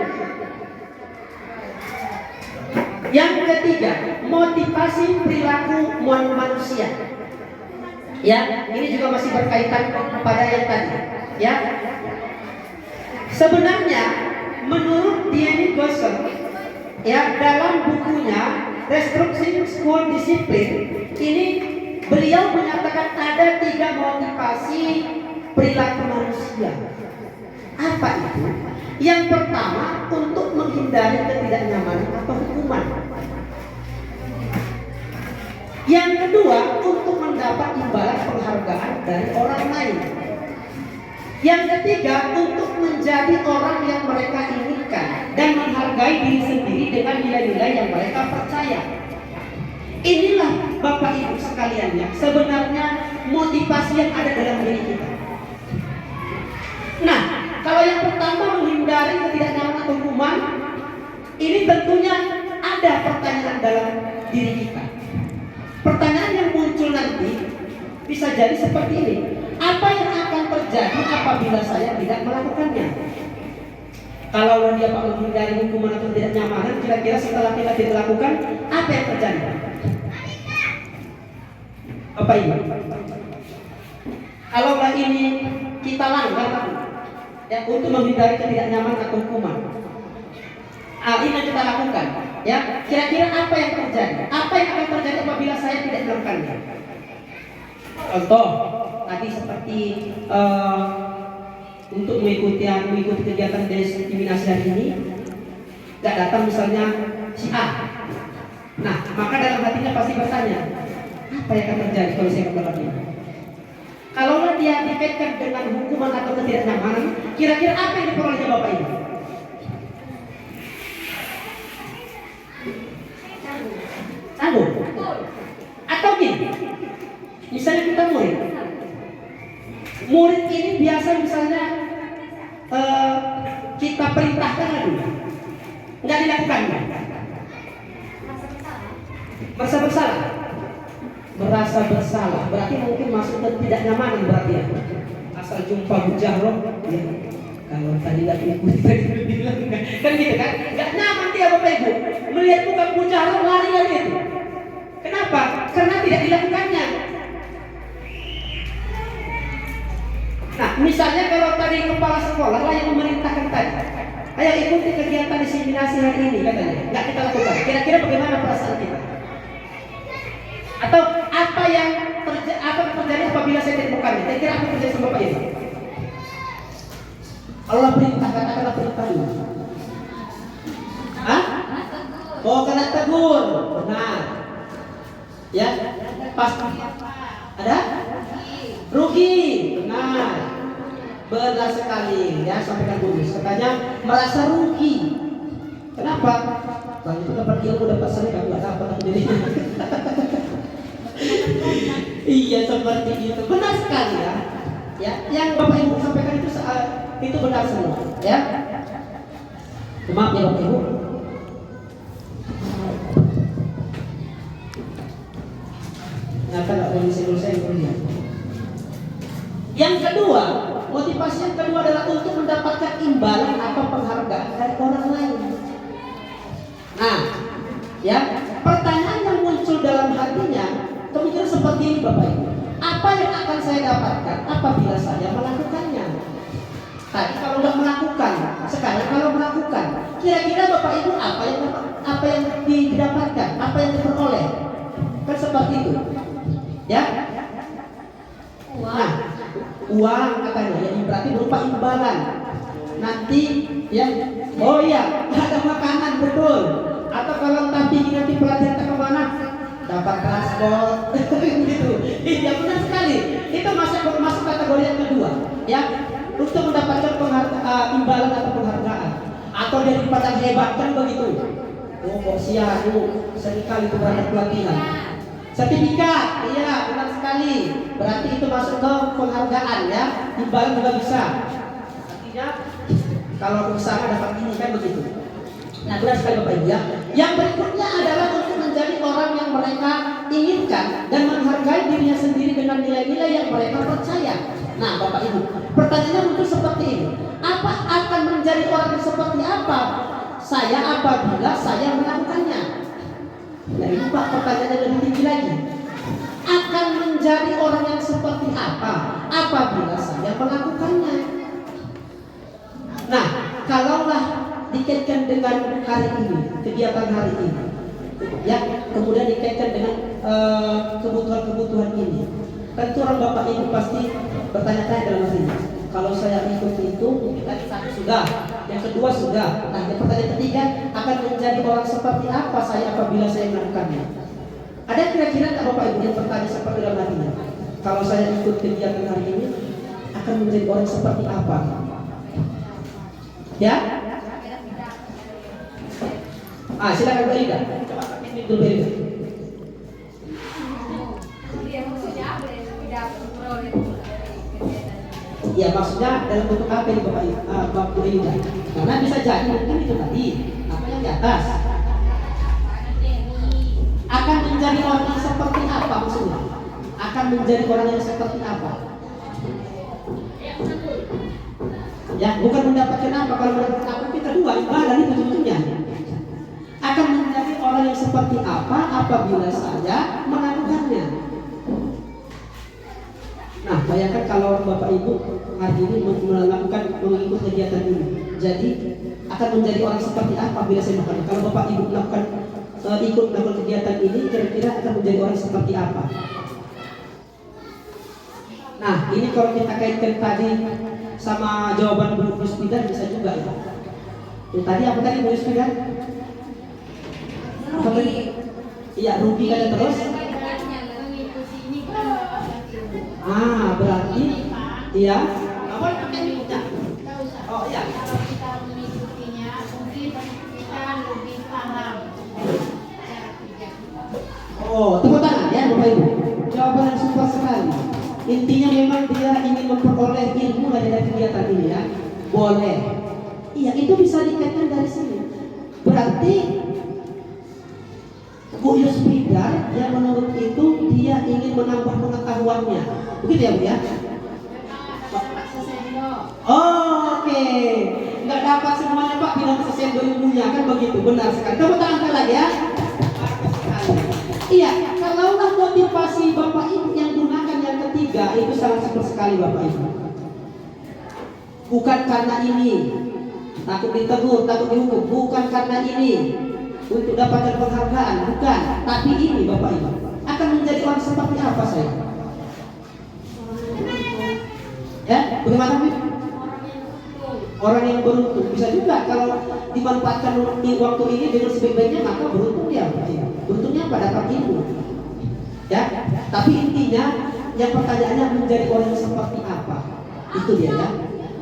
Yang ketiga, motivasi perilaku manusia. Ya, ini juga masih berkaitan pada yang tadi. Ya, sebenarnya menurut Diany Gosser, ya, dalam bukunya Restructuring School Discipline, ini beliau menyatakan ada 3 motivasi perilaku manusia. Apa itu? Yang pertama, untuk menghindari ketidaknyamanan atau hukuman. Yang kedua, untuk mendapat imbalan penghargaan dari orang lain. Yang ketiga, untuk menjadi orang yang mereka inginkan dan menghargai diri sendiri dengan nilai-nilai yang mereka percaya. Inilah Bapak Ibu sekalian ya, sebenarnya motivasi yang ada dalam diri kita. Nah, kalau yang pertama menghindari ketidaknyamanan atau hukuman, ini tentunya ada pertanyaan dalam diri kita. Pertanyaan yang muncul nanti bisa jadi seperti ini. Apa yang akan terjadi apabila saya tidak melakukannya? Kalau dia menghindari hukuman atau tidak nyamanan, kira-kira setelah kita tidak lakukan, apa yang terjadi? Apa ini? Kalau ini kita langgar ya, untuk menghindari ketidaknyamanan atau hukuman, ini yang kita lakukan. Ya, kira-kira apa yang terjadi? Apa yang akan terjadi apabila saya tidak melakukannya? Contoh tadi seperti untuk mengikuti kegiatan diskriminasi hari ini, nggak datang misalnya si A. Nah, maka dalam hatinya pasti bertanya, apa yang akan terjadi kalau saya kembali ini? Kalau dia dikaitkan dengan hukuman atau ketidaknyamanan, kira-kira apa yang diperolehnya Bapak Ibu? Tanggung. Atau gini, misalnya kita murid ini biasa misalnya kita perintahkan dulu, nggak dilakukan, merasa bersalah, berarti mungkin masuk ke tidak nyamanan berarti ya. Asal jumpa bujarok, ya. Kalau tadi nggak ikut tadi bilang kan gitu kan, nggak nyaman dia Bapak Ibu melihat bukan bujarok lari itu. Kenapa? Karena tidak dilakukannya. Nah, misalnya kalau tadi kepala sekolah lah yang memerintahkan tadi, ayo ikuti kegiatan diseminasi hari ini katanya, nggak kita lakukan. Kira-kira bagaimana perasaan kita? Atau apa yang terjadi apabila saya tidak melakukannya? Kira-kira apa yang terjadi sama Bapak Ibu? Allah perintah, katakanlah perintah dulu. Hah? Oh, kena tegur. Benar. Ya, pasti ada rugi. Benar. Benar sekali ya, sampaikan Budus. Katanya merasa rugi. Kenapa? Bang itu dapat ilmu, dapat sering, nggak dapat aku jadi. Iya seperti itu, benar sekali ya. Ya, yang Bapak Ibu sampaikan itu benar semua. Ya. Maaf ya Bapak Ibu. Nah, kalau kondisi saya kemudian. Yang kedua, motivasi yang kedua adalah untuk mendapatkan imbalan atau penghargaan dari orang lain. Nah, ya, pertanyaan yang muncul dalam hatinya kemungkinan seperti ini Bapak Ibu. Apa yang akan saya dapatkan apabila saya melakukannya? Tadi kalau nggak melakukan, sekarang kalau melakukan, kira-kira Bapak Ibu apa yang didapatkan, apa yang diperoleh? Kan seperti itu. Ya. Nah, uang katanya, ya berarti berupa imbalan. Nanti ya, oh iya, ada makanan betul. Atau kalau nanti pelatihan ke mana, dapat transport, gitu. Iya benar sekali. Itu masuk kategori yang kedua, ya. Untuk mendapatkan imbalan atau penghargaan, atau dari dipandang hebat kan begitu. Oh, kok seringkali itu berangkat pelatihan. Sertifikat, iya benar sekali. Berarti itu masuk ke penghargaan ya. Imbalan juga bisa. Artinya kalau usaha dapat ini kan begitu. Nah benar sekali Bapak Ibu ya. Yang berikutnya adalah untuk menjadi orang yang mereka inginkan dan menghargai dirinya sendiri dengan nilai-nilai yang mereka percaya. Nah Bapak Ibu, pertanyaannya muncul seperti ini. Apa akan menjadi orang yang seperti apa saya apabila saya melakukannya? Nah ini Pak, pertanyaannya lebih tinggi lagi. Akan menjadi orang yang seperti apa apabila saya melakukannya? Nah, kalaulah dikaitkan dengan hari ini, kegiatan hari ini, ya, kemudian dikaitkan dengan kebutuhan-kebutuhan ini, tentu orang Bapak Ibu pasti bertanya-tanya dalam hati. Kalau saya ikut itu, mungkin tadi satu sudah, yang kedua sudah. Nah, yang pertanyaan ketiga, akan menjadi orang seperti apa saya apabila saya melakukannya? Ada kira-kira tak Bapak Ibu yang bertanya seperti dalam hatinya? Kalau saya ikut kegiatan hari ini, akan menjadi orang seperti apa? Ya? Silakan Bu Ida. Coba ini dulu Ida. Ya maksudnya dalam bentuk apa ini Bapak Bu Ida? Karena bisa jadi mungkin itu tadi apa yang di atas akan menjadi orang yang seperti apa maksudnya? Akan menjadi orang yang seperti apa? Ya bukan mendapatkan apa, kalau mendapatkan apa kita dua ibadah itu tentunya. Akan menjadi orang yang seperti apa apabila saya melakukannya. Nah, bayangkan kalau Bapak Ibu hari ini mengikut kegiatan ini, jadi akan menjadi orang seperti apa bila saya melakukan. Kalau Bapak Ibu ikut melakukan kegiatan ini, kira-kira akan menjadi orang seperti apa? Nah, ini kalau kita kaitkan tadi sama jawaban Bu Rusmida bisa juga ya. Tadi apa tadi Bu Yusfida? Apa tadi? Iya, rugi kan terus. Berarti iya. Apa pakai minta? Oh iya. Kalau kita mengikutinya, mungkin kita lebih paham cara kerjanya. Oh, tepuk tangan ya Bapak Ibu. Jawaban yang super sekali. Intinya memang dia ingin memperoleh ilmu dari kegiatan ini ya. Boleh. Iya, itu bisa dikaitkan dari sini. Berarti Bu Yusfida yang menurut itu dia ingin menambah pengetahuannya. Begitu ya Bu ya? Oke. Nggak dapat semuanya Pak, bilang sesendo ilmunya kan begitu. Benar sekali. Tepuk tangan sekali lagi ya. Iya, kalaulah motivasi Bapak Ibu yang gunakan yang ketiga itu sangat super sekali Bapak Ibu. Bukan karena ini takut ditegur, takut dihukum, bukan karena ini untuk dapatkan penghargaan, bukan. Tapi ini Bapak Ibu akan menjadi orang seperti apa saya? Ya, bagaimana Bu? Orang yang beruntung. Bisa juga kalau dimanfaatkan di waktu ini dengan sebaik-baiknya, maka beruntung dia Bapak Ibu. Beruntungnya pada dapat ilmu. Ya, tapi intinya yang pertanyaannya menjadi orang yang seperti apa? Itu dia ya.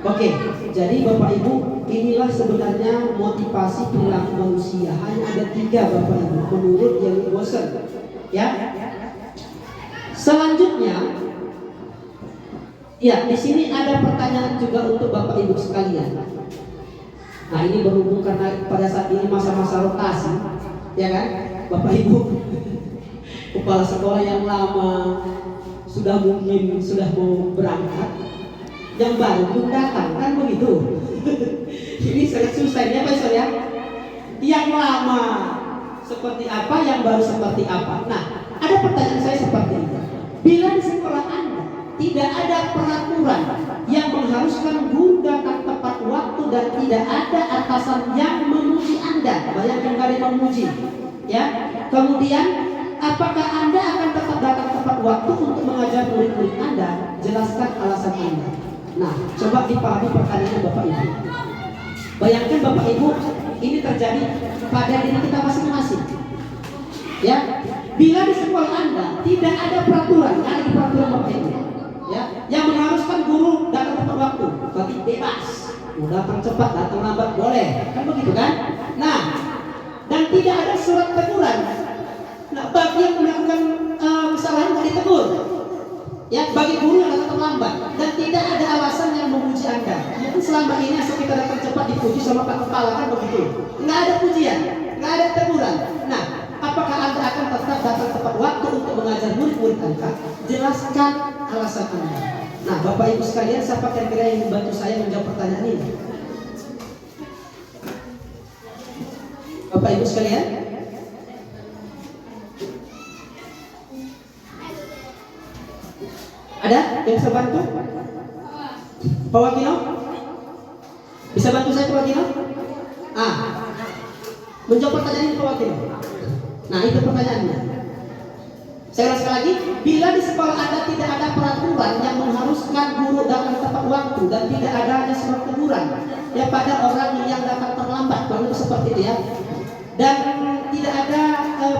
Oke, jadi Bapak Ibu, inilah sebenarnya motivasi perilaku manusia. Hanya ada 3 Bapak Ibu menurut yang Wilson. Ya. Selanjutnya, ya di sini ada pertanyaan juga untuk Bapak Ibu sekalian. Nah ini berhubung karena pada saat ini masa-masa rotasi, ya kan, Bapak Ibu kepala sekolah yang lama sudah mau berangkat, yang baru belum datang kan begitu. Ini sangat susah ya Pak Isor ya. Yang lama seperti apa, yang baru seperti apa. Nah ada pertanyaan saya seperti ini. Bila di sekolah Anda tidak ada peraturan yang mengharuskan guru datang tepat waktu dan tidak ada atasan yang memuji Anda, bayangkan kali memuji, ya. Kemudian apakah Anda akan tetap datang tepat waktu untuk mengajar murid-murid Anda? Jelaskan alasan Anda. Nah, coba dipahami pertanyaannya Bapak Ibu. Bayangkan Bapak Ibu, ini terjadi pada diri kita masing-masing. Ya, bila di sekolah Anda tidak ada peraturan, ada peraturan Bapak Ibu, ya, yang mengharuskan guru datang tepat waktu, berarti bebas. Mau datang cepat, datang lambat boleh, kan begitu kan? Nah, dan tidak ada surat teguran. Nah, bagi yang melakukan kesalahan tidak ditegur. Ya, bagi guru yang datang terlambat dan tidak ada alasan yang memuji Anda. Mungkin selama ini asal kita datang cepat dipuji sama Pak Kepala kan begitu. Nggak ada pujian, nggak ada teguran. Nah, apakah Anda akan tetap datang tepat waktu untuk mengajar murid-murid Anda? Jelaskan alasan Anda. Nah, Bapak Ibu sekalian, siapa kira-kira yang membantu saya menjawab pertanyaan ini? Bapak Ibu sekalian? Ada yang bisa bantu? Pak Wakino? Bisa bantu saya Pak Wakino? Menjawab pertanyaan ini Pak Wakino. Nah itu pertanyaannya. Saya ulang sekali lagi, bila di sekolah Anda tidak ada peraturan yang mengharuskan guru datang tepat waktu dan tidak adanya surat teguran ya pada orang yang datang terlambat, kalau seperti itu ya, dan tidak ada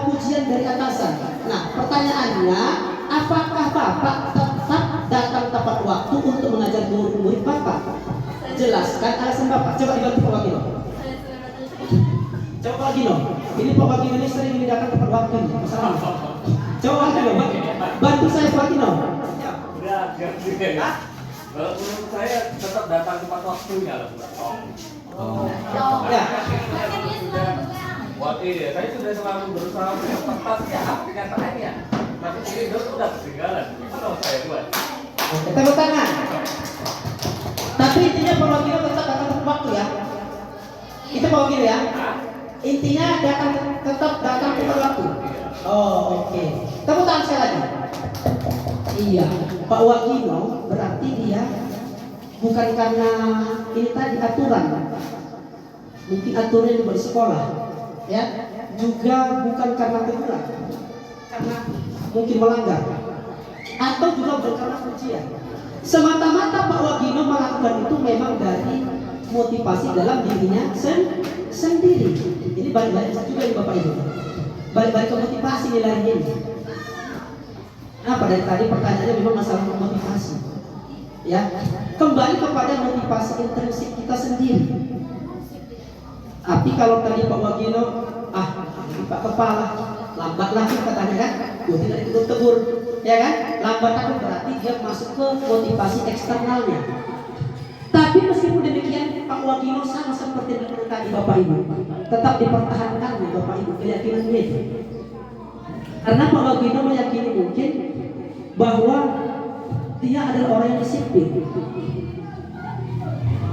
pujian dari atasan. Nah pertanyaannya, apakah Bapak tetap datang tepat waktu untuk mengajar murid-murid Bapak? Jelaskan alasan Bapak. Coba dibantu Pak Wakino. Coba Pak Wakino. Ini Pak Wakino ini sering datang tepat waktu. Masalah. Coba Pak Wakino, bantu saya Pak Wakino. Kalau menurut saya tetap datang tepat waktunya lah. Ya. Wah iya, saya sudah selalu berusaha untuk tepat ya kenyataannya. Tapi ini sudah ketinggalan. Itu dong saya buat. Tepuk tangan. Tapi intinya Pak Wakino tetap datang tepat waktu ya. Itu Pak Wakino ya. Intinya tetap datang tepat waktu. Oh oke. Tepuk tangan sekali lagi. Iya, Pak Wakino berarti dia bukan karena ini tadi aturan. Mungkin aturan di sekolah, ya. Juga bukan karena teguran, karena mungkin melanggar, atau juga bukan karena pujian. Semata-mata Pak Wakino melakukan itu memang dari motivasi dalam dirinya sendiri. Ini balik-balik juga nih Bapak Ibu. Balik-balik ke motivasi nih lagi ini. Nah, pada tadi pertanyaannya memang masalah motivasi. Ya, kembali kepada motivasi intrinsik kita sendiri. Tapi kalau tadi Pak Wagino, Pak Kepala, lambat lagi katanya kan, gue tidak ditegur, ya kan? Lambat aku berarti dia masuk ke motivasi eksternalnya. Tapi meskipun demikian, Pak Wagino sama seperti yang tadi Bapak Ibu, tetap dipertahankan nih Bapak Ibu keyakinannya itu. Karena Pak Wagino meyakini mungkin bahwa dia adalah orang yang disiplin.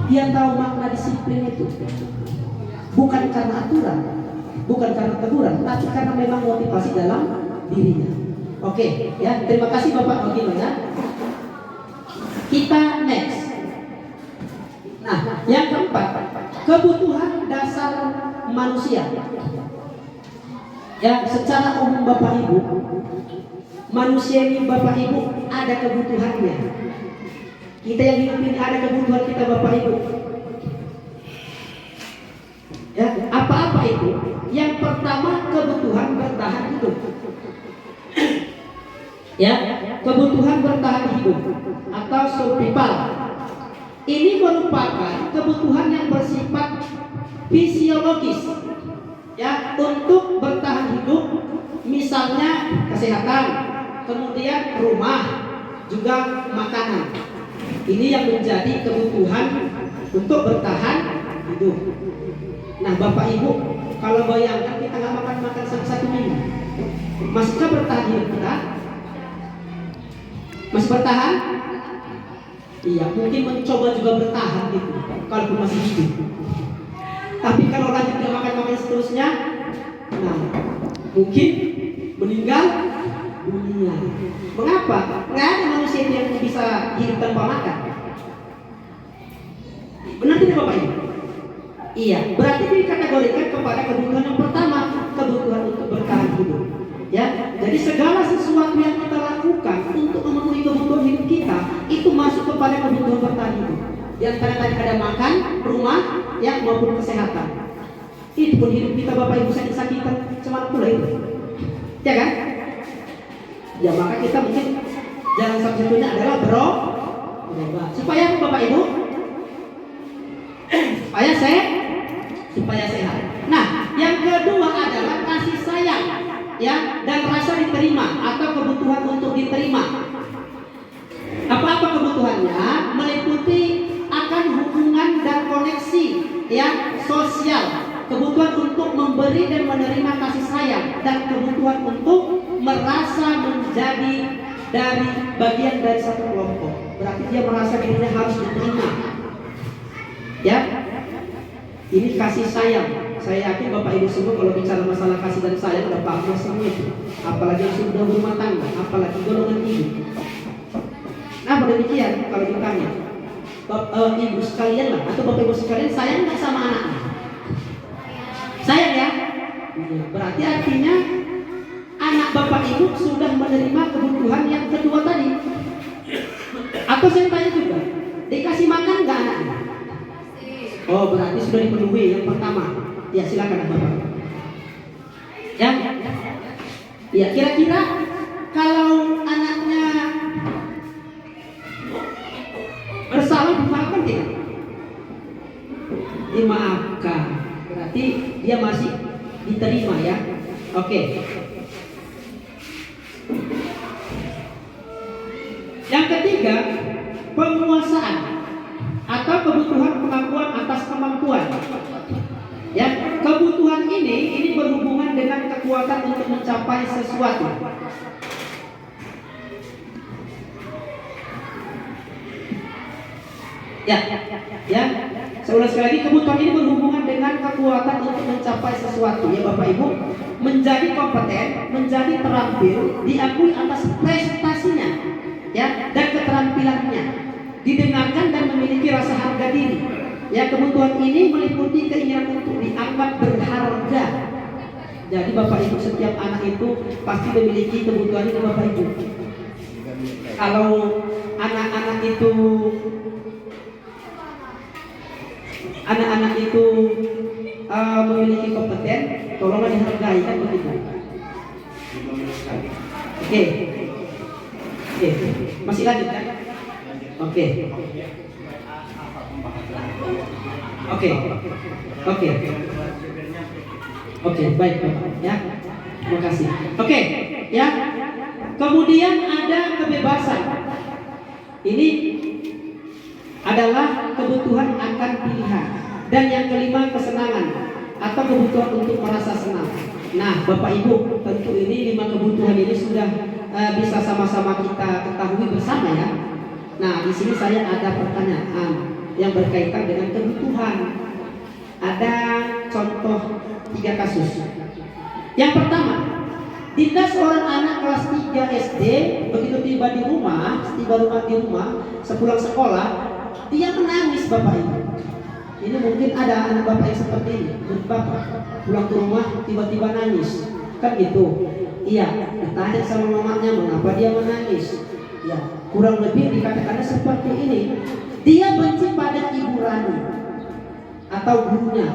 Dia tahu makna disiplin itu. Bukan karena aturan, bukan karena teguran, tapi karena memang motivasi dalam dirinya. Oke, ya, terima kasih Bapak Wagino ya. Kita next. Nah, yang keempat, kebutuhan dasar manusia. Ya, secara umum Bapak Ibu, manusia ini Bapak Ibu ada kebutuhannya. Kita yang hidup ini ada kebutuhan kita Bapak Ibu. Ya, apa-apa itu? Yang pertama kebutuhan bertahan hidup. Ya, kebutuhan bertahan hidup atau survival. Ini merupakan kebutuhan yang bersifat fisiologis. Ya, untuk bertahan hidup, misalnya kesehatan, kemudian rumah, juga makanan. Ini yang menjadi kebutuhan untuk bertahan hidup. Nah Bapak Ibu, kalau bayangkan kita nggak makan satu minggu, masihkah bertahan hidup kita? Masih bertahan? Iya, mungkin mencoba juga bertahan gitu, kalaupun masih hidup. Tapi kalau lanjut ke makan seterusnya, nah mungkin meninggal dunia. Mengapa? Nggak ada manusia yang bisa hidup tanpa makan. Benar tidak Bapak Ibu? Iya, berarti dikategorikan kepada kebutuhan yang pertama, kebutuhan untuk bertahan hidup. Ya, jadi segala sesuatu yang kita lakukan untuk memenuhi kebutuhan hidup kita itu masuk kepada kebutuhan bertahan hidup. Di antara tadi ada makan, rumah, ya maupun kesehatan. Itu pun hidup kita Bapak Ibu sakit-sakitan, cuman pula itu. Ya kan? Ya maka kita mungkin jalan satu-satunya adalah berobat. Supaya apa Bapak Ibu? Supaya sehat. Nah, yang kedua adalah kasih sayang, ya, dan rasa diterima atau kebutuhan untuk diterima. Apa-apa kebutuhannya meliputi akan hubungan dan koneksi, ya, sosial, kebutuhan untuk memberi dan menerima kasih sayang, dan kebutuhan untuk merasa menjadi dari bagian dari satu kelompok. Berarti dia merasa dirinya harus diterima. Ya, ini kasih sayang. Saya yakin Bapak Ibu semua kalau bicara masalah kasih dan sayang udah paham semua itu. Apalagi yang sudah berumah tangga, apalagi golongan ibu. Nah, demikian kalau ditanya, ibu sekalian lah atau Bapak Ibu sekalian sayang nggak sama anaknya? Sayang ya? Berarti artinya anak Bapak Ibu sudah menerima kebutuhan yang kedua tadi. Atau saya tanya juga, dikasih makan nggak anaknya? Oh, berarti sudah dipenuhi yang pertama. Ya, silakan Bapak. Ya, ya, kira-kira kalau anaknya bersalah dimaafkan tidak? Dimaafkan. Berarti dia masih diterima ya. Oke. Yang ketiga, penguasaan atau kebutuhan pengakuan atas kemampuan. Ya, kebutuhan ini berhubungan dengan kekuatan untuk mencapai sesuatu. Ya. Saya ulang sekali lagi, kebutuhan ini berhubungan dengan kekuatan untuk mencapai sesuatu. Ya Bapak Ibu, menjadi kompeten, menjadi terampil, diakui atas prestasinya, ya, dan keterampilannya, didengarkan dan memiliki rasa harga diri. Ya, kebutuhan ini meliputi keinginan untuk dianggap berharga. Jadi Bapak Ibu, setiap anak itu pasti memiliki kebutuhan itu Bapak Ibu. Kalau anak-anak itu anak-anak itu memiliki kompeten, tolonglah dihargai, kan begitu. Oke. Oke, masih lanjut kan? Oke. Oke. Oke. Oke, baik Bapak ya. Terima kasih. Oke, ya. Kemudian ada kebebasan. Ini adalah kebutuhan akan pilihan. Dan yang kelima kesenangan atau kebutuhan untuk merasa senang. Nah, Bapak Ibu, tentu ini 5 kebutuhan ini sudah bisa sama-sama kita ketahui bersama ya. Nah, di sini saya ada pertanyaan yang berkaitan dengan kebutuhan. Ada contoh 3 kasus. Yang pertama, jika seorang anak kelas 3 SD begitu tiba di rumah sepulang sekolah, dia menangis Bapak Ibu. Ini mungkin ada anak Bapak yang seperti ini. Bapak pulang ke rumah tiba-tiba nangis, kan gitu. Iya, ditanya sama mamanya mengapa dia menangis. Ya, kurang lebih dikatakannya seperti ini. Dia benci pada ibu Rani atau gurunya.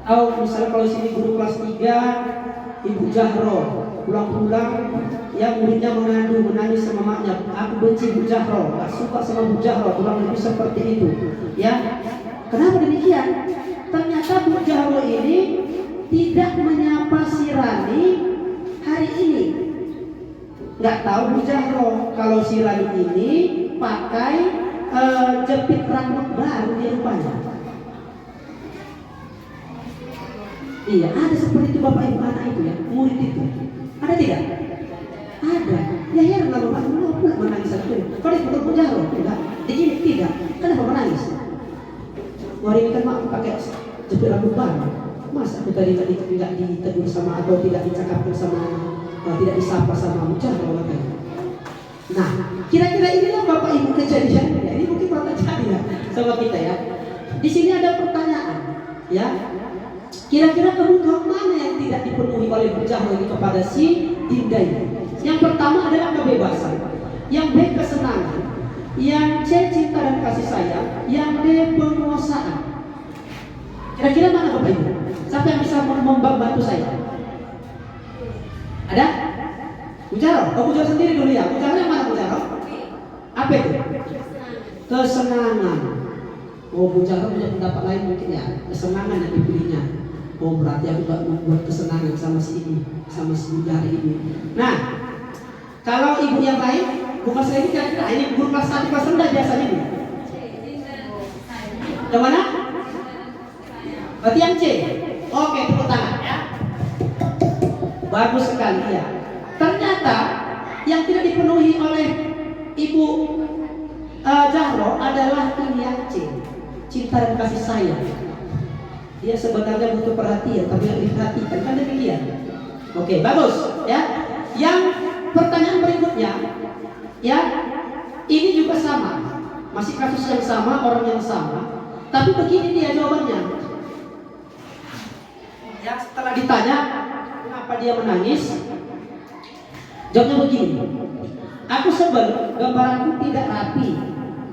Atau misalnya kalau sini guru kelas 3, Ibu Jahro, pulang-pulang yang muridnya mengadu menangis sama mamanya, aku benci Bu Jahro, gak suka sama Bu Jahro, kurang lebih seperti itu. Ya, kenapa demikian? Ternyata Bu Jahro ini tidak menyapa si Rani hari ini. Gak tahu Bu Jahro kalau si Rani ini pakai jepit rambut baru di rupanya. Iya, ada seperti itu Bapak Ibu anak itu ya, murid itu. Ada tidak? Ada. Ya heran lah Bapak Ibu, pula menangis satu. Kalau itu Bu Jahro, tidak. Di sini tidak. Kenapa menangis? Hari ini kan mak pakai jepit rambut baru. Masa aku tadi tidak ditegur sama atau tidak dicakapkan sama, tidak disapa sama Bu Jahro katanya. Nah, kira-kira inilah Bapak Ibu kejadiannya. Ini mungkin pernah terjadi ya sama kita ya. Di sini ada pertanyaan, ya. Kira-kira kebutuhan mana yang tidak dipenuhi oleh Bu Jahro ini kepada si Dinda ini? Yang pertama adalah kebebasan, yang B kesenangan, yang C cinta dan kasih sayang, yang D penguasaan. Kira-kira mana Bapak Ibu? Siapa yang bisa membantu saya? Ada? Bu Jahro? Oh, Bu Jahro sendiri dulu ya. Bu Jahro yang mana Bu Jahro? Apa itu? Kesenangan. Oh, Bu Jahro punya pendapat lain mungkin ya. Kesenangan yang dipilihnya. Oh, berarti aku gak membuat kesenangan sama si ini, sama si Bu Jahro ini. Nah, kalau ibu yang baik, Bu Mas ini kira-kira ini guru kelas 1 kelas rendah biasanya Bu. Yang mana? Berarti yang C. Oke, tepuk tangan ya. Bagus sekali ya. Ternyata yang tidak dipenuhi oleh Ibu Jahro adalah ini yang C, cinta dan kasih sayang. Dia sebenarnya butuh perhatian, tapi yang diperhatikan kan demikian. Oke, bagus ya. Yang pertanyaan berikutnya, ya, ini juga sama, masih kasus yang sama, orang yang sama, tapi begini dia jawabannya. Ya, setelah ditanya kenapa dia menangis, jawabnya begini. Aku sebel, gambaranku tidak rapi.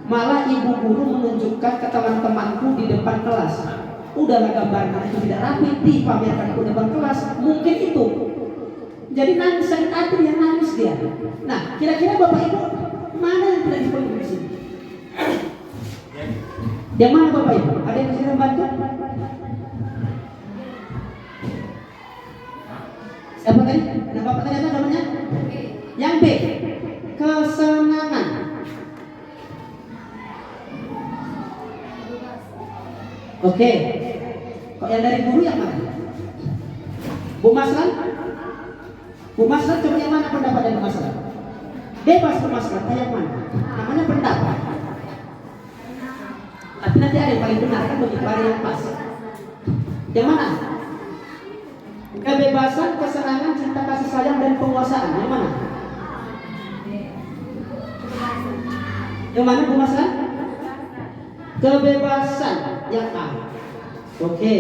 Malah ibu guru menunjukkan ke teman-temanku di depan kelas. Udahlah gambaran itu tidak rapi, dipamerkan di depan kelas. Mungkin itu. Jadi nangis sakit hati dia, nangis dia. Nah, kira-kira Bapak Ibu mana yang tidak dipenuhi di sini? Yang mana Bapak Ibu? Ada yang bisa membantu? Siapa tadi? Nah, Bapak tadi apa namanya? Yang B, kesenangan. Oke, kok yang dari guru yang mana? Bu Maslan? Bu Maslan coba yang mana pendapat dari Bu Maslan? Bebas Bu Maslan, yang mana? Namanya pendapat. Tapi nanti ada yang paling benar kan begitu, ada yang pas. Yang mana? Kebebasan, kesenangan, cinta kasih sayang dan penguasaan. Yang mana? Yang mana Bu Maslan? Kebebasan yang A. Oke.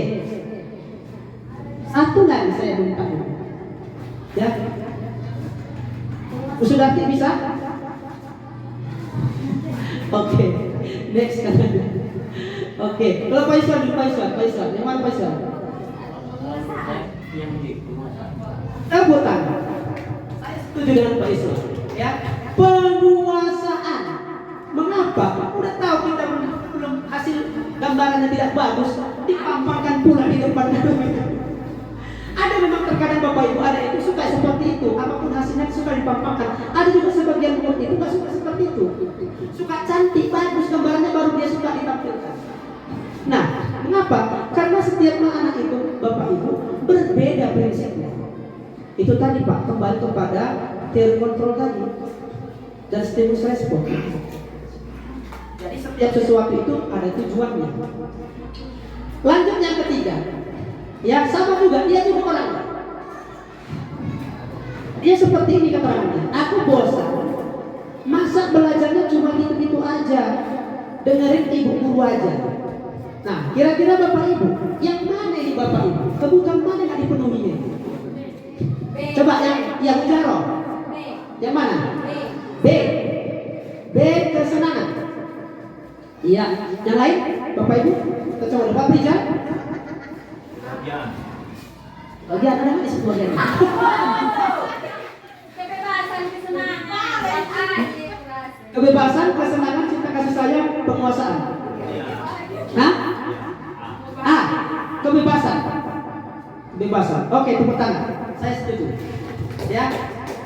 Satu lagi saya minta. Ya. Usudati bisa? Oke. Next. Oke, kalau Faisal dulu Faisal. Yang mana Faisal? Yang itu Rebutan. Saya setuju dengan Pak Islam. Ya, penguasaan. Mengapa? Udah tahu kita belum hasil gambarannya tidak bagus, dipampangkan pula di depan. Ada memang terkadang Bapak Ibu ada itu suka seperti itu, apapun hasilnya suka dipampangkan. Ada juga sebagian murid itu nggak suka seperti itu, suka cantik, bagus gambarannya baru dia suka ditampilkan. Nah, mengapa? Karena setiap anak itu Bapak Ibu berbeda prinsipnya. Itu tadi Pak, kembali kepada teori kontrol tadi dan stimulus respon. Jadi setiap sesuatu itu ada tujuannya. Lanjut yang ketiga, ya sama juga dia juga orang. Dia seperti ini keterangannya. Aku bosan. Masa belajarnya cuma gitu-gitu aja, dengerin ibu guru aja. Nah, kira-kira Bapak Ibu, yang mana ini Bapak Ibu? Kebutuhan mana yang dipenuhinya? Coba yang Jaro. Yang mana? B. B kesenangan. Iya. Yang lain, Bapak Ibu? Kita coba Bapak Rijal. Bagian ada nggak di sebuah bagian? Kebebasan, kesenangan, Kebebasan, kesenangan, cinta kasih sayang, penguasaan. Hah? A. Kebebasan. Kebebasan. Oke, tepuk tangan. Saya setuju. Ya,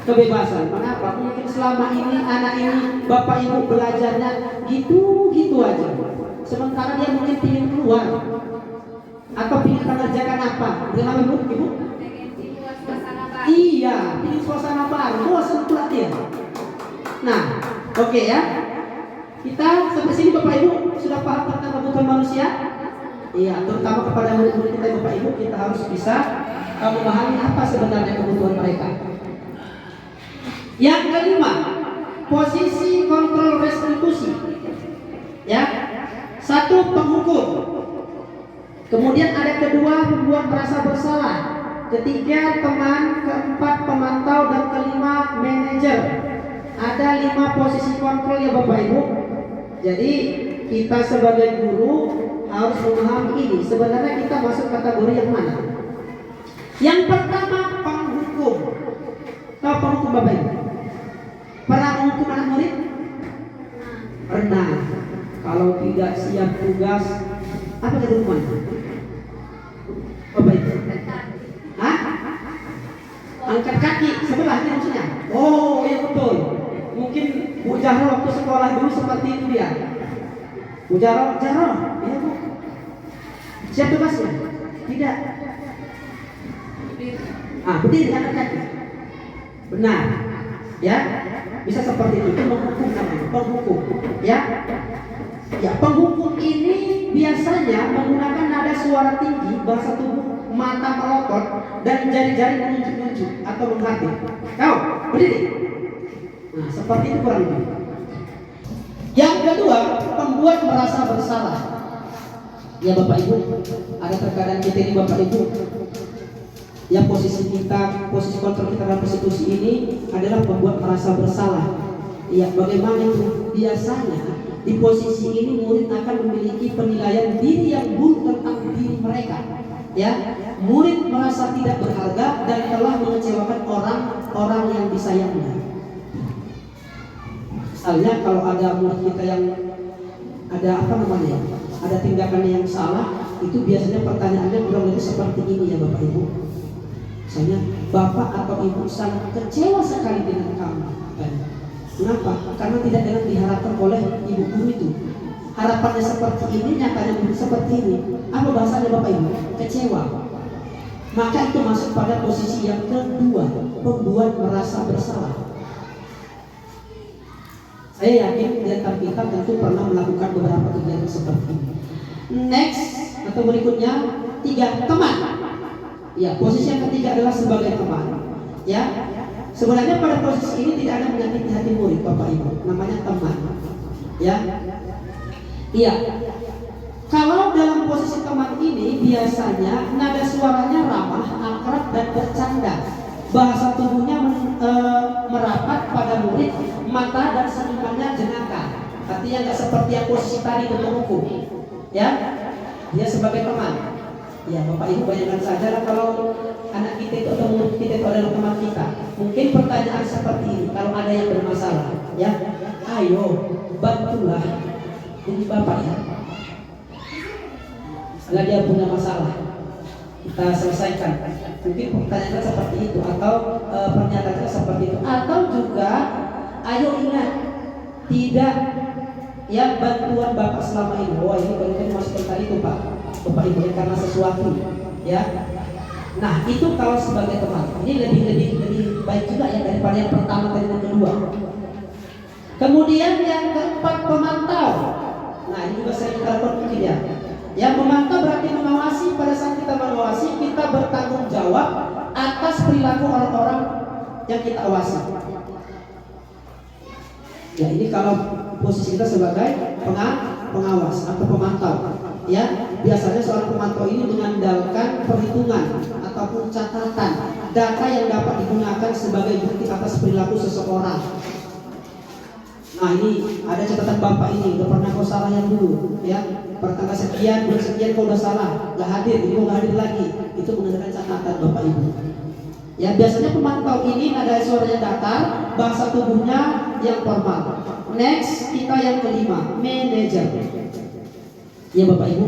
kebebasan. Mengapa? Mungkin selama ini anak ini Bapak Ibu belajarnya gitu-gitu aja. Sementara dia mungkin ingin keluar atau ingin mengerjakan apa? Bagaimana Ibu? Ibu? Iya, ingin suasana baru. Bosan pula dia. Nah, oke ya. Kita sampai sini Bapak Ibu sudah paham tentang kebutuhan manusia? Iya, terutama kepada murid-murid kita Bapak Ibu, kita harus bisa memahami apa sebenarnya kebutuhan mereka. Yang kelima, posisi kontrol restitusi. Ya, satu penghukum. Kemudian ada kedua membuat merasa bersalah. Ketiga teman, keempat pemantau, dan kelima manajer. Ada 5 posisi kontrol ya Bapak Ibu. Jadi kita sebagai guru harus memahami ini. Sebenarnya kita masuk kategori yang mana? Yang pertama penghukum. Tahu penghukum Bapak Ibu? Pernah menghukum anak murid? Pernah. Kalau tidak siap tugas, apa hukuman? Bapak Ibu? Hah? Angkat kaki sebelah ini maksudnya? Oh iya betul. Mungkin Bu Jahro waktu sekolah dulu seperti itu dia. Bu Jahro, iya Bu. Siap tugasnya? Tidak. Berdiri angkat kaki. Benar. Ya, bisa seperti itu menghukum namanya, penghukum. Ya, penghukum ini biasanya menggunakan nada suara tinggi, bahasa tubuh, mata melotot, dan jari-jari menunjuk-nunjuk atau menghadap. Kau berdiri. Nah, seperti itu kurang lebih. Yang kedua, pembuat merasa bersalah. Ya Bapak Ibu, ada terkadang kita ini Bapak Ibu, yang posisi kita, posisi kontrol kita dalam prostitusi ini adalah membuat merasa bersalah. Ya, bagaimana itu? Biasanya di posisi ini murid akan memiliki penilaian diri yang buruk tentang diri mereka. Ya, murid merasa tidak berharga dan telah mengecewakan orang-orang yang disayangnya. Misalnya kalau ada murid kita yang ada ada tindakan yang salah, itu biasanya pertanyaannya kurang lebih seperti ini ya Bapak Ibu. Misalnya, Bapak atau Ibu sangat kecewa sekali dengan kamu. Kenapa? Karena tidak dengan diharapkan oleh ibu guru itu. Harapannya seperti ini, nyatanya seperti ini. Apa bahasanya Bapak Ibu? Kecewa. Maka itu masuk pada posisi yang kedua, membuat merasa bersalah. Saya yakin di antara kita tentu pernah melakukan beberapa kegiatan seperti ini. Next atau berikutnya, 3, teman. Ya, posisi yang ketiga adalah sebagai teman. Ya, sebenarnya pada posisi ini tidak ada menyakiti hati murid Bapak Ibu, namanya teman. Ya, iya. Kalau dalam posisi teman ini biasanya nada suaranya ramah, akrab dan bercanda. Bahasa tubuhnya merapat pada murid, mata dan senyumannya jenaka. Artinya nggak seperti yang posisi tadi itu penghukum. Ya, dia sebagai teman. Ya, Bapak Ibu bayangkan saja lah kalau anak kita itu atau murid kita itu adalah teman kita. Mungkin pertanyaan seperti ini, kalau ada yang bermasalah, ya, ayo bantulah ini Bapak ya. Setelah dia punya masalah, kita selesaikan. Mungkin pertanyaannya seperti itu atau pernyataannya seperti itu, atau juga ayo ingat tidak ya bantuan Bapak selama ini. Wah ini kalau kita masukkan tadi itu Pak, Bapak Ibu ya, karena sesuatu ya. Nah itu kalau sebagai teman, ini lebih baik juga ya daripada yang pertama dan yang kedua. Kemudian yang keempat pemantau. Nah ini juga saya katakan mungkin ya. Yang memantau berarti mengawasi. Pada saat kita mengawasi, kita bertanggung jawab atas perilaku orang-orang yang kita awasi. Ya ini kalau posisi kita sebagai pengawas atau pemantau. Ya biasanya seorang pemantau ini mengandalkan perhitungan ataupun catatan data yang dapat digunakan sebagai bukti atas perilaku seseorang. Nah ini ada catatan Bapak ini, udah pernah kau salah yang dulu ya, pertanggal sekian, bulan sekian kau udah salah, gak hadir, ini mau gak hadir lagi. Itu menggunakan catatan Bapak Ibu. Ya biasanya pemantau ini ada suaranya datar, bahasa tubuhnya yang formal. Next kita yang kelima, manajer. Ya Bapak Ibu,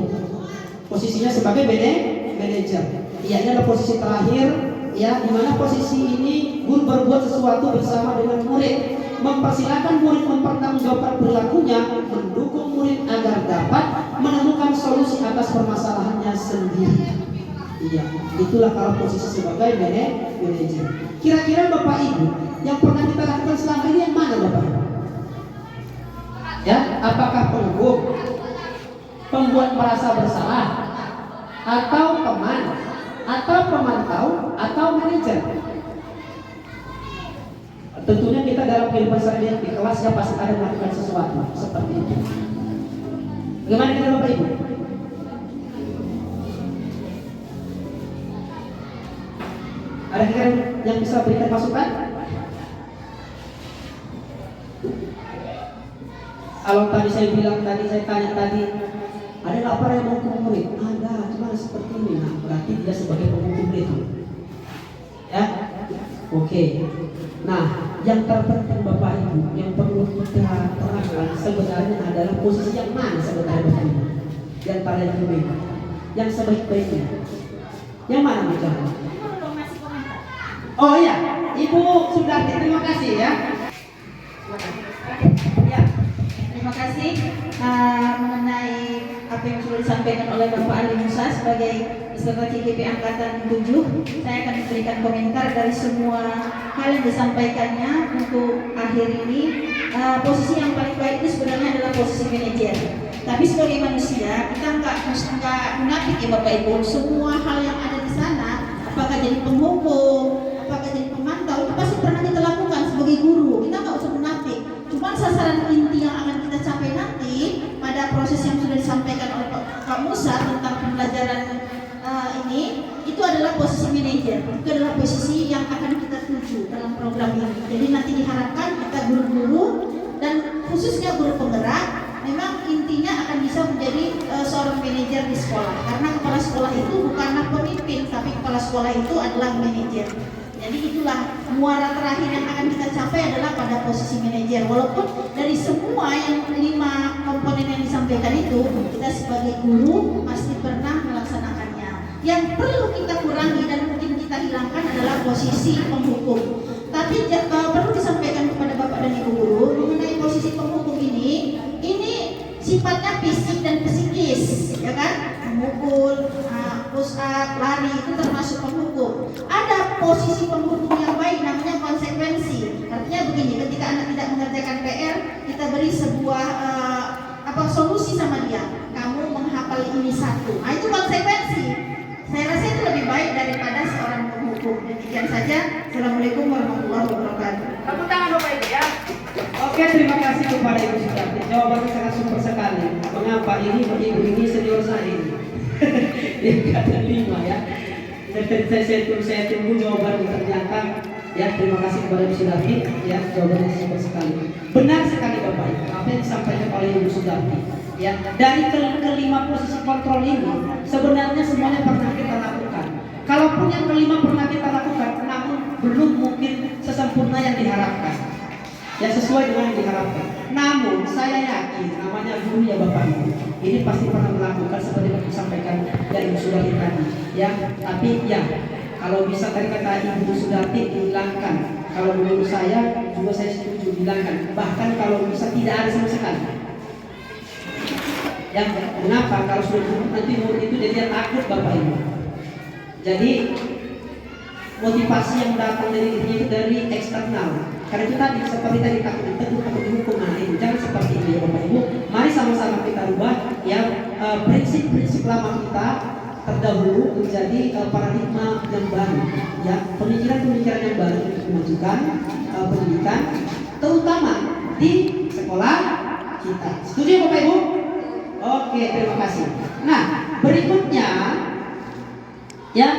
posisinya sebagai manajer. Ya ini adalah posisi terakhir ya, dimana posisi ini guru berbuat sesuatu bersama dengan murid, mempersilahkan murid mempertanggungjawabkan perilakunya, mendukung murid agar dapat menemukan solusi atas permasalahannya sendiri. Iya, itulah kalau posisi sebagai manajer. Kira-kira Bapak Ibu yang pernah kita lakukan selama ini yang mana Bapak Ibu? Ya, apakah penghukum, pembuat merasa bersalah, atau teman, atau pemantau, atau manajer? Tentunya kita dalam kehidupan sehari-hari di kelas ya pasti ada melakukan sesuatu seperti itu. Bagaimana kita Bapak Ibu? Ada yang bisa berikan masukan? Kalau tadi saya bilang saya tanya tadi, ada nggak apa yang menghukum murid? Ada, cuma seperti ini. Nah, berarti dia sebagai penghukum itu. Ya, oke. Nah, yang terpenting Bapak Ibu, yang perlu kita terangkan sebenarnya adalah posisi yang mana sebenarnya Bapak Ibu? Yang paling lebih, yang sebaik-baiknya. Yang mana bicara? Oh iya, Ibu Sudarti, terima kasih ya. Ya, terima kasih mengenai apa yang sudah disampaikan oleh Bapak Ali Musa sebagai peserta CGP Angkatan 7. Saya akan memberikan komentar dari semua hal yang disampaikannya untuk akhir ini. Posisi yang paling baik itu sebenarnya adalah posisi manajer. Tapi sebagai manusia kita nggak munafik ya Bapak Ibu. Semua hal yang ada di sana, apakah jadi penghukum, apakah jadi pemantau, itu pasti pernah kita lakukan sebagai guru. Kita nggak usah munafik. Cuma sasaran inti yang akan kita capai nanti pada proses yang sudah disampaikan oleh Pak Musa tentang pembelajaran ini, itu adalah posisi manajer. Itu adalah posisi yang akan kita tuju dalam program ini. Jadi nanti diharapkan kita guru-guru dan khususnya guru penggerak memang intinya akan bisa menjadi seorang manajer di sekolah. Karena kepala sekolah itu bukanlah pemimpin, tapi kepala sekolah itu adalah manajer. Jadi itulah muara terakhir yang akan kita capai adalah pada posisi manajer. Walaupun dari semua yang 5 komponen yang disampaikan itu, kita sebagai guru pasti pernah melaksanakannya. Yang perlu kita kurangi dan mungkin kita hilangkan adalah posisi penghukum. Tapi perlu disampaikan kepada Bapak dan Ibu guru mengenai posisi penghukum ini sifatnya fisik dan psikis, ya kan? Memukul, push up, lari itu termasuk penghukum. Ada posisi penghukum yang baik namanya konsekuensi. Artinya begini, ketika anak tidak mengerjakan PR, kita beri sebuah solusi sama dia. Kamu menghafal ini satu. Nah itu konsekuensi. Saya rasa itu lebih baik daripada seorang penghukum. Demikian saja. Assalamualaikum warahmatullahi wabarakatuh. Tepuk tangan Bapak Ibu ya. Oke, terima kasih kepada Ibu Sudarti. Jawabannya sangat super sekali. Mengapa ini Ibu ini senior saya ini? Dia kata 5 ya. Saya tunggu jawaban ternyata Ya, terima kasih kepada Ibu Sudarti. Ya, jawabannya simpel sekali. Benar sekali Bapak Ibu, apa yang disampaikan oleh Ibu Sudarti. Ya, dari kelima posisi kontrol ini sebenarnya semuanya pernah kita lakukan. Kalaupun yang kelima pernah kita lakukan, namun belum mungkin sesempurna yang diharapkan. Ya, sesuai dengan yang diharapkan. Namun saya yakin namanya guru ya Bapak Ibu, ini pasti pernah melakukan seperti yang disampaikan dari Ibu Sudarti tadi. Ya, tapi ya kalau bisa tadi kata Ibu Sudarti dihilangkan. Kalau menurut saya juga saya setuju dihilangkan. Bahkan kalau bisa tidak ada sama sekali. Yang kenapa? Kalau sudah cukup nanti murid itu jadi takut Bapak Ibu. Jadi motivasi yang datang dari dirinya itu dari eksternal. Karena itu tadi seperti tadi takut dihukum. Nah itu jangan seperti itu ya Bapak Ibu. Mari sama-sama kita rubah yang prinsip-prinsip lama kita terdahulu menjadi paradigma yang baru. Ya, pemikiran-pemikiran yang baru untuk memajukan pendidikan, terutama di sekolah kita. Setuju ya Bapak Ibu? Oke, terima kasih. Nah, berikutnya ya,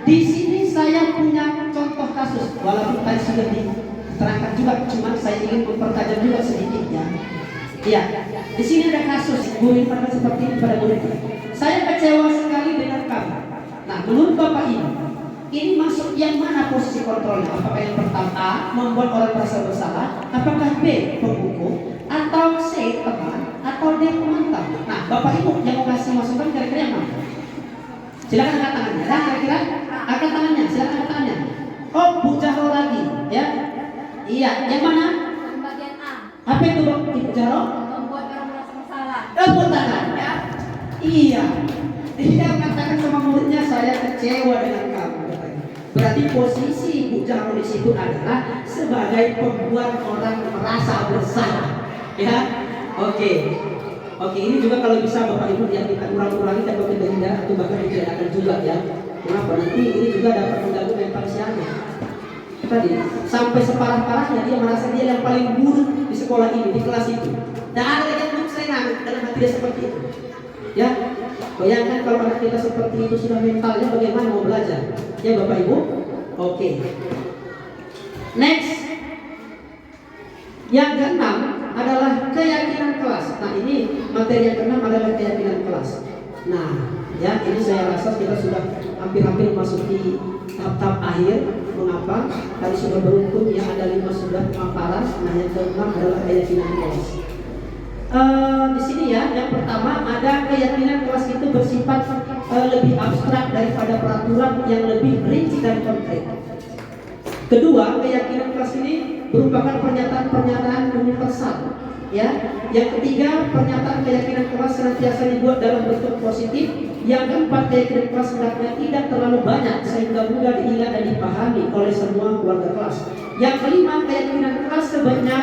di sini saya punya contoh kasus, walaupun tadi sudah diterangkan juga, cuma saya ingin mempertajam juga sedikit ya. Iya, di sini ada kasus guru pernah seperti ini pada murid. Saya kecewa sekali dengan kamu. Nah, menurut Bapak ini masuk yang mana posisi kontrolnya? Apakah yang pertama A, membuat orang merasa bersalah? Apakah B, penghukum? Atau C, teman? Atau D, penantang? Nah, Bapak Ibu yang mau kasih masukan kira-kira yang mana? Silakan angkat tangannya. Nah, kira-kira angkat tangannya. Silakan angkat tangannya. Oh, Bu Jahro lagi, ya? Iya, yang mana? Bagian A. Apa itu Ibu Jahro? Membuat orang merasa bersalah. Tepuk tangan, ya? Iya. Dia katakan sama muridnya, saya kecewa dengan kamu. Berarti posisi Bu Jahro di situ adalah sebagai pembuat orang merasa bersalah. Ya, oke. Oke, ini juga kalau bisa Bapak Ibu yang kita kurang-kurangi dan mungkin tidak atau bahkan ditiadakan juga ya. Kenapa? Nanti ini juga dapat mengganggu mental si anak. Tadi sampai separah-parahnya dia merasa dia yang paling buruk di sekolah ini, di kelas itu. Dan ada yang belum senang dalam hati dia seperti itu. Ya, bayangkan kalau anak kita seperti itu sudah mentalnya bagaimana mau belajar? Ya Bapak Ibu. Oke. Next. Yang keenam adalah keyakinan kelas. Nah ini materi yang keenam adalah keyakinan kelas. Nah ya ini saya rasa kita sudah hampir-hampir masuki tahap akhir. Mengapa? Tadi sudah beruntun yang ada 5 sudah pemaparan. Nah yang keenam adalah keyakinan kelas. Di sini ya yang pertama ada keyakinan kelas itu bersifat lebih abstrak daripada peraturan yang lebih rinci dan konkret. Kedua, keyakinan kelas ini merupakan pernyataan-pernyataan universal. Ya, yang ketiga, pernyataan keyakinan kelas senantiasa dibuat dalam bentuk positif. Yang keempat, keyakinan kelas hendaknya tidak terlalu banyak sehingga mudah diingat dan dipahami oleh semua keluarga kelas. Yang kelima, keyakinan kelas sebaiknya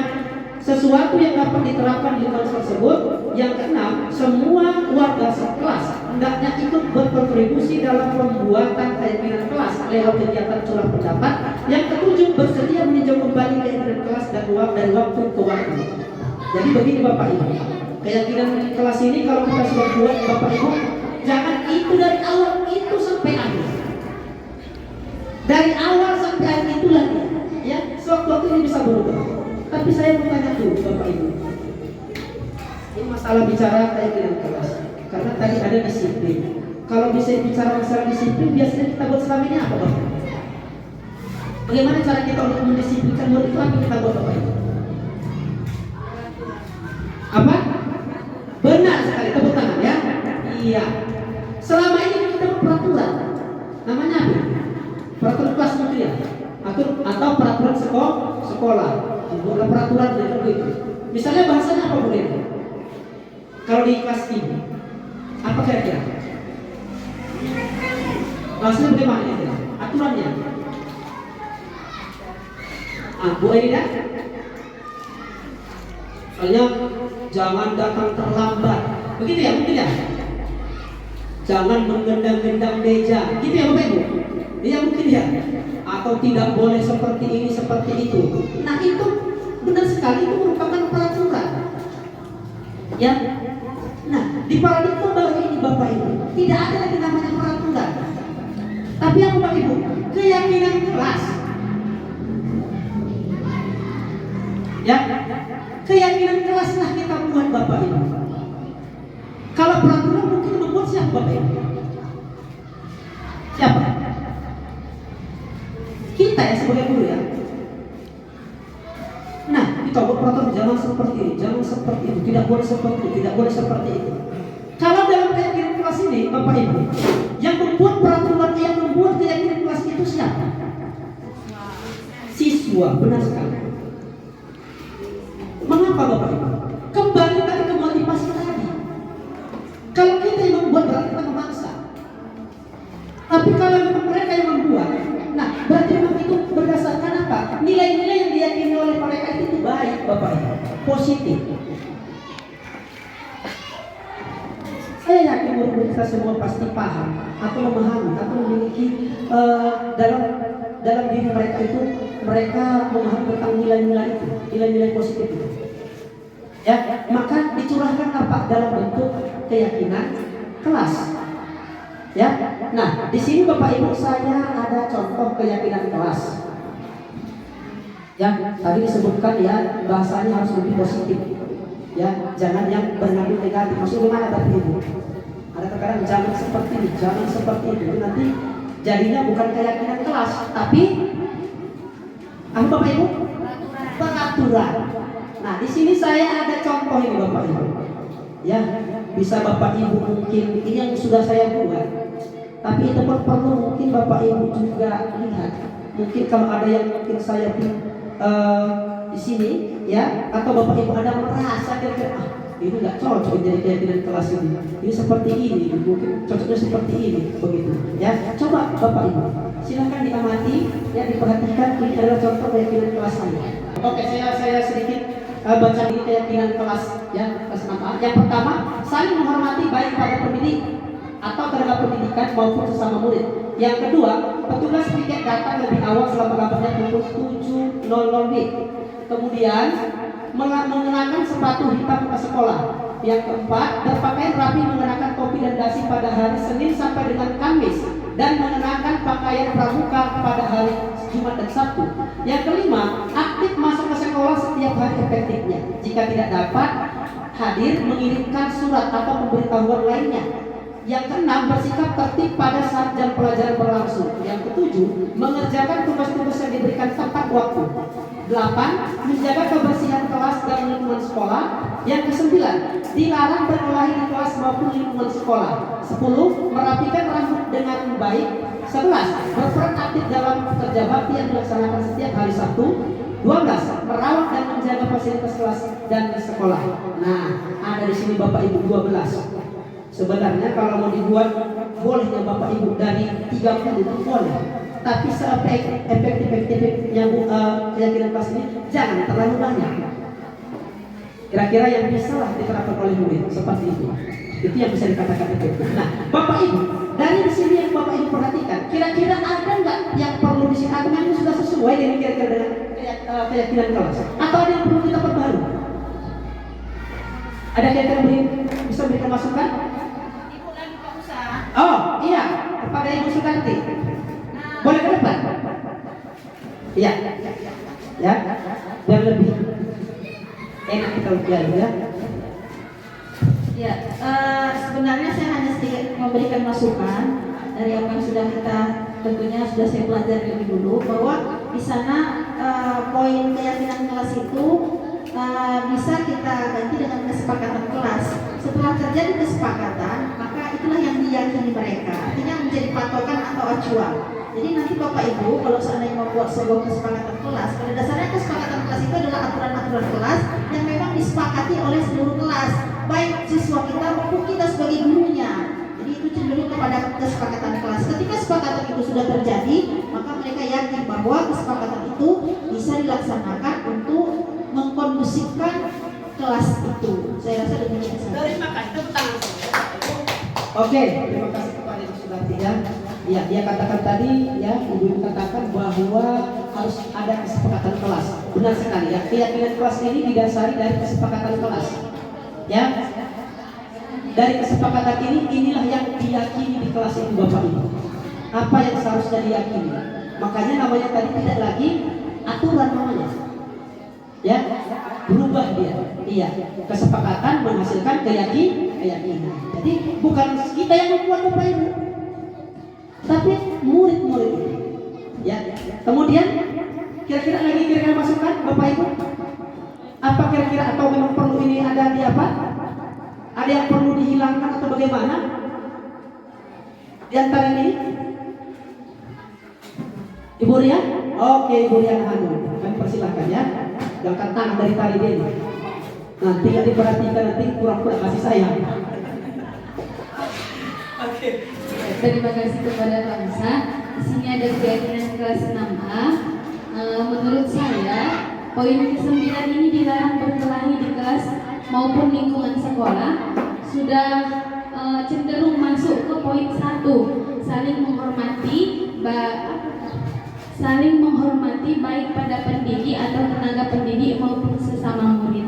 sesuatu yang dapat diterapkan di kelas tersebut. Yang keenam, semua warga sekelas hendaknya ikut berkontribusi dalam pembuatan keyakinan kelas lewat kegiatan curah pendapat. Yang ketujuh, bersedia meninjau kembali keyakinan kelas dari waktu ke waktu. Jadi begini Bapak Ibu, keyakinan kelas ini kalau kita sudah buat Bapak Ibu, jangan itu dari awal itu sampai akhir. Dari awal sampai akhir itulah ya, sewaktu-waktu ini bisa berubah. Tapi saya mau tanya dulu Bapak Ibu, ini masalah bicara keyakinan kelas. Karena tadi ada disiplin. Kalau bisa bicara masalah disiplin, biasanya kita buat selama ini apa Bapak? Bagaimana cara kita untuk mendisiplinkan murid itu? Apa kita buat Bapak Ibu? Apa? Benar sekali, tepuk tangan ya. Iya. Selama ini kita buat peraturan. Namanya apa? Peraturan kelas mungkin ya. Atau peraturan sekolah. Bukan peraturan dan begitu. Misalnya bahasanya apa boleh? Kalau di kelas ini, apa kira-kira? Bahasanya bagaimana itu? Aturannya? Bu Aida? Soalnya jangan datang terlambat. Begitu ya, mungkin ya? Jangan menggendang-gendang meja. Gitu ya Bapak Ibu? Iya mungkin ya. Atau tidak boleh seperti ini, seperti itu. Nah itu benar sekali, itu merupakan peraturan. Ya. Nah di paradigma baru ini Bapak Ibu, tidak ada lagi namanya peraturan. Tapi apa Bapak Ibu? Keyakinan kelas. Ya, keyakinan kelaslah kita buat Bapak Ibu. Kalau peraturan mungkin membuat siapa Bapak Ibu? Siapa? Kita ya sebagai guru ya. Nah, kita buat peraturan jangan seperti ini, jangan seperti itu, tidak boleh seperti itu, tidak boleh seperti itu. Kalau dalam keyakinan kelas ini, Bapak Ibu, yang membuat peraturan, yang membuat keyakinan kelas itu siapa? Siswa, benar sekali. Mengapa Bapak Ibu? Kembali tadi ke motivasi tadi. Kalau kita yang membuat berarti kita memaksa. Tapi kalau memang mereka yang membuat, nah berarti memang itu berdasarkan apa? Nilai-nilai yang diyakini oleh mereka itu baik Bapak Ibu, positif. Saya yakin murid-murid kita semua pasti paham atau memahami atau memiliki dalam diri mereka itu, mereka memahami tentang nilai-nilai itu, nilai-nilai positif itu. Ya, maka dicurahkan apa dalam bentuk keyakinan kelas. Ya, nah di sini Bapak Ibu saya ada contoh keyakinan kelas. Ya, tadi disebutkan ya bahasanya harus lebih positif. Ya, jangan yang bernadu negatif. Maksudnya gimana Bapak Ibu? Ada terkadang jangan seperti ini, jangan seperti itu. Nanti jadinya bukan keyakinan kelas, tapi apa Bapak Ibu? Peraturan. Nah, di sini saya ada contoh ini Bapak Ibu. Ya, bisa Bapak Ibu mungkin ini yang sudah saya buat. Tapi itu perlu mungkin Bapak Ibu juga lihat. Mungkin kalau ada yang mungkin saya di sini ya, atau Bapak Ibu ada merasa kira-kira ini nggak cocok jadi keyakinan kelas ini seperti ini, mungkin cocoknya seperti ini, begitu ya. Coba Bapak Ibu silahkan diamati ya, diperhatikan. Ini adalah contoh keyakinan kelas ini. Oke, saya sedikit baca ini keyakinan kelas ya, kelas 6A. Yang pertama, saling menghormati baik pada pendidik atau tenaga pendidikan maupun sesama murid. Yang kedua, petugas piket datang lebih awal selama-lamanya pukul 7.00 WIB. Kemudian mengenakan sepatu hitam ke sekolah. Yang keempat, berpakaian rapi mengenakan topi dan dasi pada hari Senin sampai dengan Kamis dan mengenakan pakaian pramuka pada hari Jumat dan Sabtu. Yang kelima, aktif masuk ke sekolah setiap hari efektifnya. Jika tidak dapat hadir, mengirimkan surat atau pemberitahuan lainnya. Yang keenam, bersikap tertib pada saat jam pelajaran berlangsung. Yang ketujuh, mengerjakan tugas-tugas yang diberikan tepat waktu. 8. Menjaga kebersihan kelas dan lingkungan sekolah. Yang kesembilan, dilarang berkelahi di kelas maupun lingkungan sekolah. 10. Merapikan rambut dengan baik. 11. Berperan aktif dalam kerja bakti yang dilaksanakan setiap hari Sabtu. 12. Merawat dan menjaga fasilitas kelas dan sekolah. Nah, ada di sini Bapak Ibu 12. Sebenarnya kalau mau dibuat bolehnya Bapak Ibu dari 30 itu boleh. Tapi seefektif-efektifnya keyakinan kelas ini jangan terlalu banyak. Kira-kira yang bisa lah diterapkan oleh murid seperti itu. Itu yang bisa dikatakan efektif. Nah, Bapak Ibu, dari di sini yang Bapak Ibu perhatikan, kira-kira ada nggak yang perlu di sini? Atau yang sudah sesuai dengan kira-kira dengan keyakinan kelas? Atau ada yang perlu kita perbarui? Ada kira-kira bisa berikan masukan? Oh iya, kepada Ibu Sukanti. Boleh ke depan? Iya, ya, biar lebih enak kita ujian ya. Ya, sebenarnya saya hanya sedikit memberikan masukan dari apa yang sudah kita tentunya sudah saya pelajari lebih dulu, bahwa di sana poin keyakinan kelas itu bisa kita ganti dengan kesepakatan kelas. Setelah terjadi kesepakatan, maka itulah yang diyakini mereka, artinya menjadi patokan atau acuan. Jadi nanti Bapak Ibu kalau seandainya membuat sebuah kesepakatan kelas, pada dasarnya kesepakatan kelas itu adalah aturan-aturan kelas yang memang disepakati oleh seluruh kelas, baik siswa kita maupun kita sebagai gurunya. Jadi itu cenderung kepada kesepakatan kelas. Ketika kesepakatan itu sudah terjadi, maka mereka yakin bahwa kesepakatan itu bisa dilaksanakan untuk mengkondusifkan kelas itu. Saya rasa demikian saja. Terima kasih, tepuk tangan. Oke, terima kasih kepada Ibu Sukanti ya. Ya, dia katakan tadi ya, Ibu katakan bahwa harus ada kesepakatan kelas. Benar sekali ya. Keyakinan kelas ini didasari dari kesepakatan kelas. Ya. Dari kesepakatan ini, inilah yang diyakini di kelas itu Bapak Ibu. Apa yang seharusnya diyakini. Makanya namanya tadi tidak lagi aturan namanya. Ya, berubah dia. Iya, kesepakatan menghasilkan keyakinan. Jadi bukan kita yang membuat Bapak Ibu, tapi murid-murid. Ya. Kemudian kira-kira masukan Bapak Ibu? Apa kira-kira atau memang perlu ini ada di apa? Ada yang perlu dihilangkan atau bagaimana? Di antara ini? Ibu Rian? Oke, Ibu Rian Hanum. Kami persilahkan ya. Angkat tangan dari tali ini. Nanti nggak diperhatikan, nanti kurang-kurang kasih sayang. Oke. Terima kasih kepada Pak Musa. Di sini ada keyakinan kelas 6A. Menurut saya, poin ke-9 ini dilarang berkelahi di kelas maupun lingkungan sekolah. Sudah cenderung masuk ke poin 1, saling menghormati baik pada pendidik atau tenaga pendidik maupun sesama murid.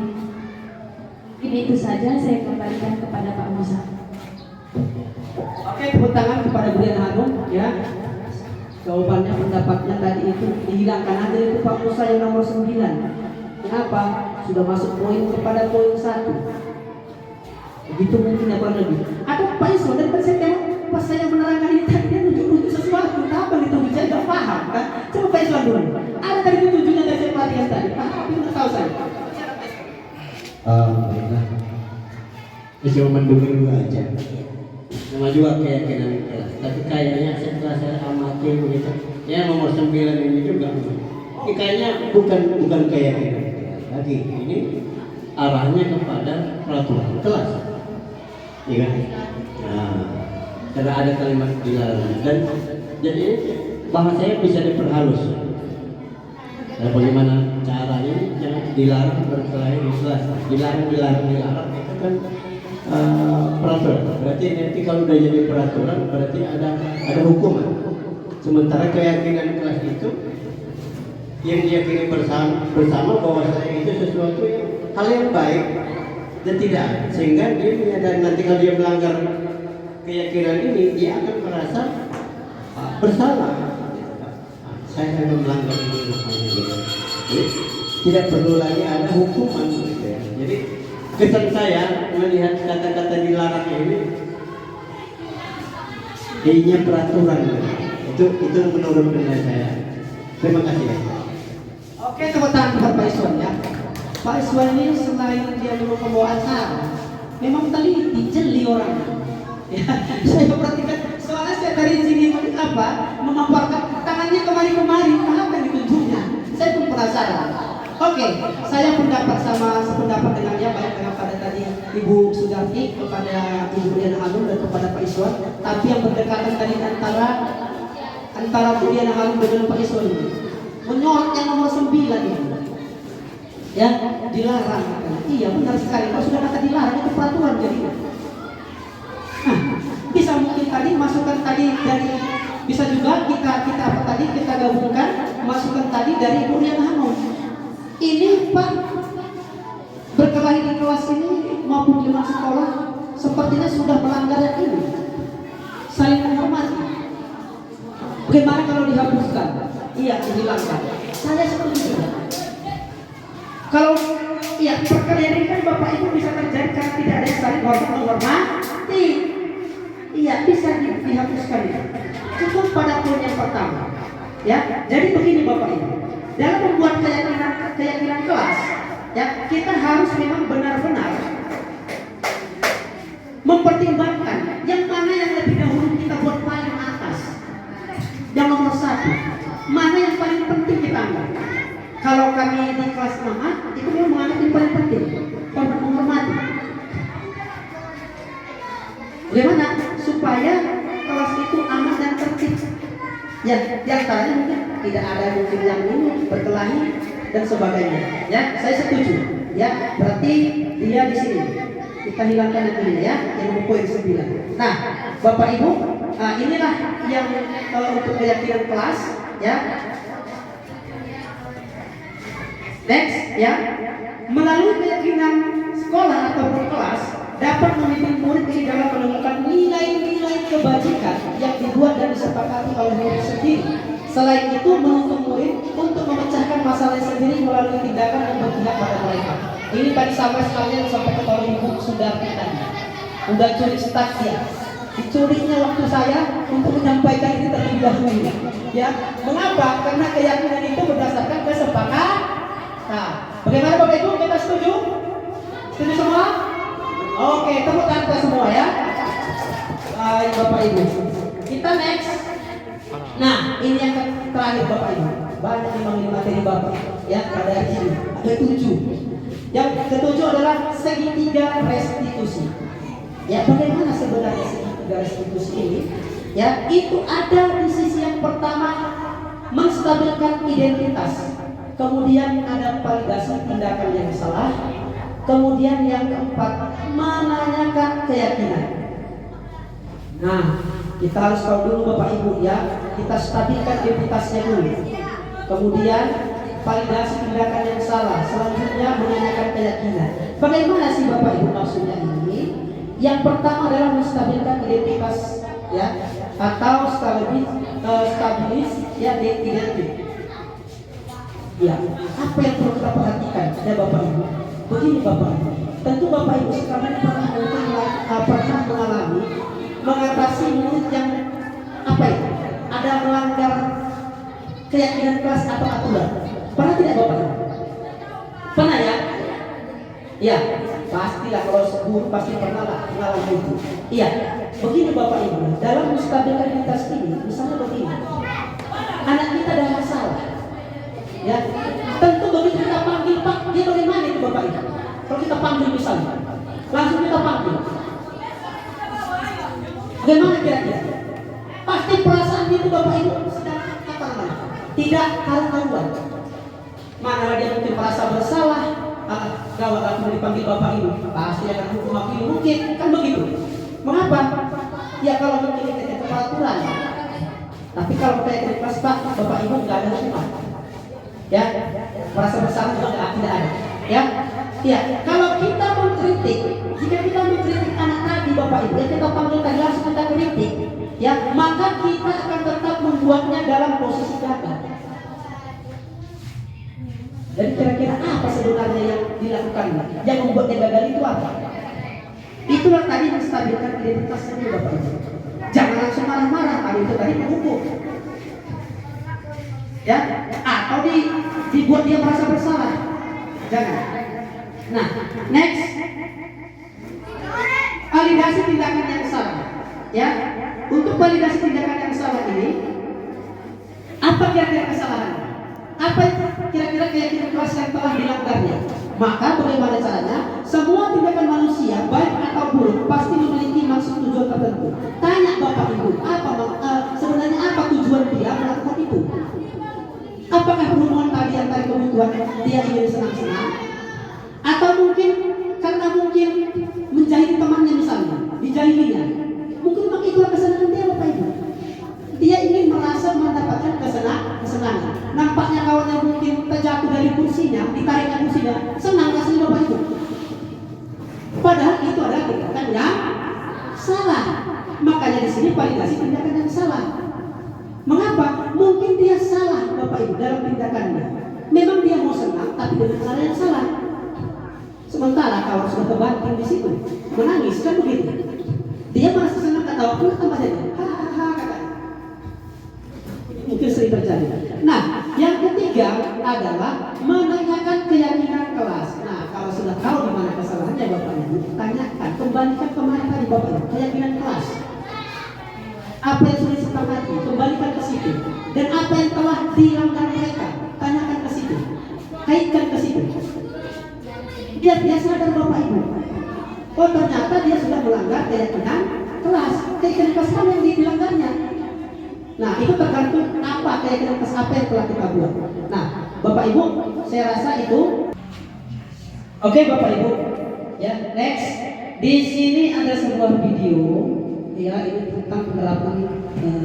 Ini itu saja, saya kembalikan kepada Pak Musa. Oke, tepuk tangan kepada Bu Rian Hanum ya. Jawabannya, pendapatnya tadi itu dihilangkan aja itu Pak Musa yang nomor 9. Kenapa? Sudah masuk poin kepada poin 1. Begitu mungkin ya kurang lebih. Atau Pak Iswan dari tadi saya tengok pas saya menerangkan ini tadi dia tunjuk-tunjuk sesuatu. Apa itu? Saya nggak paham kan? Coba Pak Iswan dulu. Ada tadi tunjuknya dari saya perhatikan tadi. Tapi nggak tahu saya. Baiklah. Cuma mendukung dulu aja. Nama juga keyakinan kelas. Tapi kayaknya setelah saya amati begitu, ya nomor 9 ini juga. Ini kayaknya bukan keyakinan kelas lagi. Ini arahnya kepada peraturan kelas. Iya kan? Nah, karena ada kalimat dilarang dan jadi bahasanya bisa diperhalus. Nah, bagaimana caranya? Jangan dilarang berkelahi di kelas. Dilarang itu kan peraturan. Berarti nanti kalau udah jadi peraturan berarti ada hukuman. Sementara keyakinan kelas itu yang diyakini bersama bahwa saya itu sesuatu yang hal yang baik dan tidak, sehingga dia menyadari nanti kalau dia melanggar keyakinan ini dia akan merasa bersalah. Saya akan melanggar ini gitu. Jadi tidak perlu lagi ada hukuman gitu ya. Jadi kesan saya melihat kata-kata dilarang ini kayaknya peraturan gitu. Itu menurut pendapat saya. Terima kasih ya. Oke, tepuk tangan buat Pak Iswan ya. Pak Iswan ini selain dia memang pembawa acara, memang teliti, jeli orang. Ya, saya perhatikan soalnya saya dari sini memaparkan tangannya kemari-kemari, apa yang ditunjuknya? Saya pun penasaran. Oke, saya sependapat dengan dia baik dengan pada tadi Ibu Sudarti, kepada Ibu Rian Hanum dan kepada Pak Iswan. Tapi yang berdekatan tadi antara Bu Rian Hanum dengan Pak Iswan ini menyorot yang nomor 9 ini. Ya, dilarang. Iya, benar sekali. Kalau sudah kata dilarang itu peraturan jadi. Nah, bisa mungkin tadi masukan tadi dari, bisa juga kita gabungkan masukan tadi dari Ibu Rian Hanum. Ini Pak, berkelahi di kelas ini maupun di sekolah sepertinya sudah melanggar yang ini. Saling menghormati. Bagaimana kalau dihapuskan? Iya, dihilangkan. Saya setuju. Kalau ya perkelahian ini kan Bapak Ibu bisa terjadi karena tidak ada yang saling menghormati. Iya, bisa dihapuskan. Cukup pada poin yang pertama. Ya, jadi begini Bapak Ibu. Dalam membuat keyakinan kelas, ya kita harus memang benar-benar mempertimbangkan yang mana yang lebih dahulu kita buat paling atas, yang nomor 1, mana yang paling penting kita anggap. Kalau kami di kelas 6A itu memang menganggap yang paling penting, menghormati. Bagaimana supaya kelas itu aman dan tertib? Ya, di antaranya mungkin tidak ada mungkin yang ini berkelahi dan sebagainya. Ya, saya setuju. Ya, berarti dia di sini. Kita hilangkan yang ini ya, yang poin 9. Nah, Bapak Ibu, inilah yang untuk keyakinan kelas. Ya. Next, ya. Melalui keyakinan sekolah atau kelas dapat memimpin murid ini dalam menemukan nilai-nilai kebajikan yang dibuat dan disepakati oleh murid sendiri Selain itu menuntut murid untuk memecahkan masalah sendiri melalui tindakan yang berpihak pada mereka. Ini tadi sampai sekalian sampai ke ibu sudah tadi. Udah curi start ya. Dicurinya waktu saya untuk menyampaikan ini terlebih dahulu. Ya, mengapa? Karena keyakinan itu berdasarkan kesepakatan. Nah, bagaimana Bapak Ibu? Kita setuju? Setuju semua? Oke, tepuk tangan kita semua ya. Baik Bapak Ibu. Kita next. Nah, ini yang terakhir Bapak Ibu. Banyak yang mengambil materi Bapak. Ya, pada hari ini ada 7. Yang ketujuh adalah segitiga restitusi. Ya, bagaimana sebenarnya segitiga restitusi ini? Ya, itu ada di sisi yang pertama menstabilkan identitas. Kemudian ada validasi tindakan yang salah. Kemudian yang keempat menanyakan keyakinan. Nah, kita harus tahu dulu Bapak Ibu ya, kita stabilkan identitasnya dulu. Kemudian validasi tindakan yang salah. Selanjutnya menanyakan keyakinan. Bagaimana sih Bapak Ibu maksudnya ini? Yang pertama adalah menstabilkan identitas ya, atau stabilis ya identitas. Ya, apa yang perlu kita perhatikan ya Bapak Ibu? Begini Bapak Ibu, tentu Bapak Ibu sekarang pernah mengalami mengatasi murid yang apa ya? Ada melanggar keyakinan kelas atau aturan. Pernah tidak Bapak Ibu? Pernah ya? Ya, pastilah kalau guru pasti pernah lah mengalami itu. Iya, begini Bapak Ibu, dalam menstabilkan identitas ini, misalnya begini, anak kita ada masalah. Ya, tentu begitu kita panggil Pak, dia bagaimana itu Bapak Ibu? Kalau kita panggil misalnya, langsung kita panggil. Bagaimana kira-kira? Pasti perasaan itu Bapak Ibu sedang apa namanya? Tidak karu-karuan. Mana dia mungkin merasa bersalah, gawat aku dipanggil Bapak Ibu, pasti akan hukum aku mungkin, kan begitu. Mengapa? Ya kalau mungkin kita peraturan. Tapi kalau kita ikhlas Pak, Bapak Ibu nggak ada hukuman. Ya, merasa bersalah juga tidak ada. Ya, ya. Kalau kita mengkritik, jika kita mengkritik anak tadi Bapak Ibu, ya kita panggil tadi langsung kita kritik, ya, maka kita akan tetap membuatnya dalam posisi gagal. Jadi kira-kira apa sebenarnya yang dilakukan? Yang membuat dia gagal itu apa? Itulah tadi menstabilkan identitasnya dulu Bapak Ibu. Jangan langsung marah-marah, itu tadi menghukum. Ya, atau dibuat dia merasa bersalah. Jangan. Nah, next, validasi tindakan yang salah. Ya, untuk validasi tindakan yang salah ini, apa kira-kira kesalahannya? Apa kira-kira keyakinan kelas yang telah dilanggarnya? Maka bagaimana caranya? Semua tindakan manusia, baik atau buruk, pasti memiliki maksud tujuan tertentu. Tanya Bapak Ibu, sebenarnya apa tujuan dia melakukan itu? Apakah hubungan tadi antara kebutuhan dia ingin senang-senang? Atau mungkin karena mungkin menjahili temannya misalnya, dijahilinya. Mungkin memang itulah kesenangan dia Bapak Ibu. Dia ingin merasa mendapatkan kesenangan. Nampaknya kawannya mungkin terjatuh dari kursinya, ditariknya kursinya, senang rasanya Bapak Ibu. Padahal itu adalah tindakan yang salah. Makanya di sini validasi tindakan yang salah. Mengapa? Mungkin dia salah Bapak Ibu dalam tindakannya. Memang dia mau senang, tapi dengan cara yang salah. Sementara kalau sudah kebanting di situ, menangis kan begitu. Dia merasa senang ketawa pun tambah jadi hahaha katanya. Mungkin sering terjadi. Nah, yang ketiga adalah menanyakan keyakinan kelas. Nah, kalau sudah tahu di mana kesalahannya Bapak Ibu, tanyakan, kembalikan kemana tadi Bapak Ibu, keyakinan kelas. Apa yang sudah disepakati, kembalikan ke situ. Dan apa yang telah dilanggar mereka, tanyakan ke situ, kaitkan ke situ. Dia sadar Bapak Ibu, oh ternyata dia sudah melanggar keyakinan kelas. Keyakinan kelas apa yang dilanggarnya? Nah, itu tergantung apa keyakinan kelas apa yang telah kita buat. Nah, Bapak Ibu, saya rasa itu. Oke, Bapak Ibu. Ya, next. Di sini ada sebuah video. Ya, ini tentang penerapan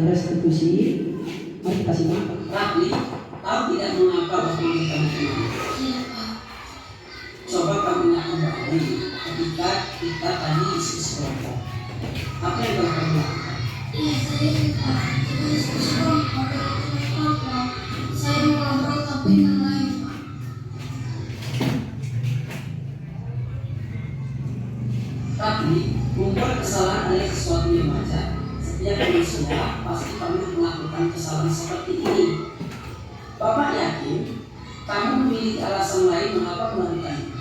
restitusi. Mari kita simak. Tapi tahu tidak mengapa waktu kita senang? Coba kamu ingat kembali ketika kita tadi diskusi kelompok. Apa yang Bapak lakukan? Tapi membuat kesalahan adalah sesuatu yang wajar. Setiap manusia pasti pernah melakukan kesalahan seperti ini. Bapak yakin kamu memiliki alasan lain mengapa melakukannya?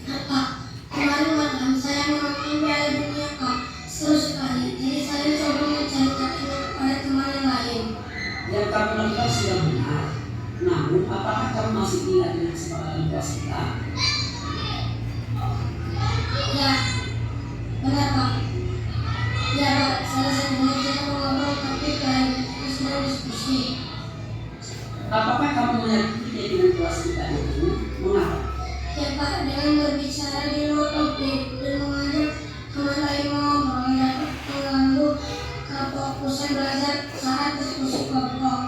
Pak, kemarin malam saya menonton Piala Dunia Kak, seru sekali. Jadi saya coba menceritakannya kepada teman yang lain. Yang kamu lakukan sudah benar. Namun, apakah kamu masih ingat dengan kesepakatan kelas kita? Ya, benar Pak. Ya Pak, selesai dengan kita mengobrol tapi kalian sudah diskusi. Apakah kamu menyakiti keyakinan kelas kita itu? Mengapa? Ya Pak, dengan berbicara di luar topik dan mengajak teman lain mengobrol dapat mengganggu kefokusan belajar saat diskusi kelompok.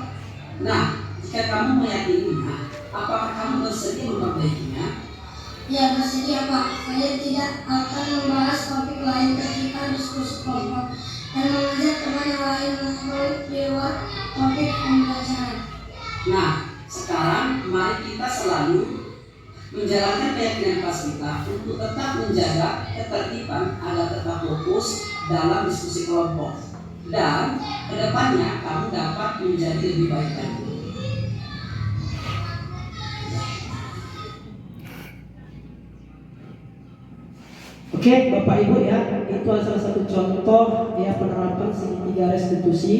Nah, jika kamu meyakininya, apakah kamu bersedia memperbaikinya? Ya bersedia Pak, saya tidak akan membahas topik lain ketika diskusi kelompok dan mengajak teman yang lain mengobrol di luar topik pembelajaran. Nah, sekarang mari kita selalu menjalankan keyakinan kelas kita untuk tetap menjaga ketertiban agar tetap fokus dalam diskusi kelompok dan kedepannya kamu dapat menjadi lebih baik lagi. Oke, Bapak Ibu ya, itu salah satu contoh ya penerapan segitiga restitusi.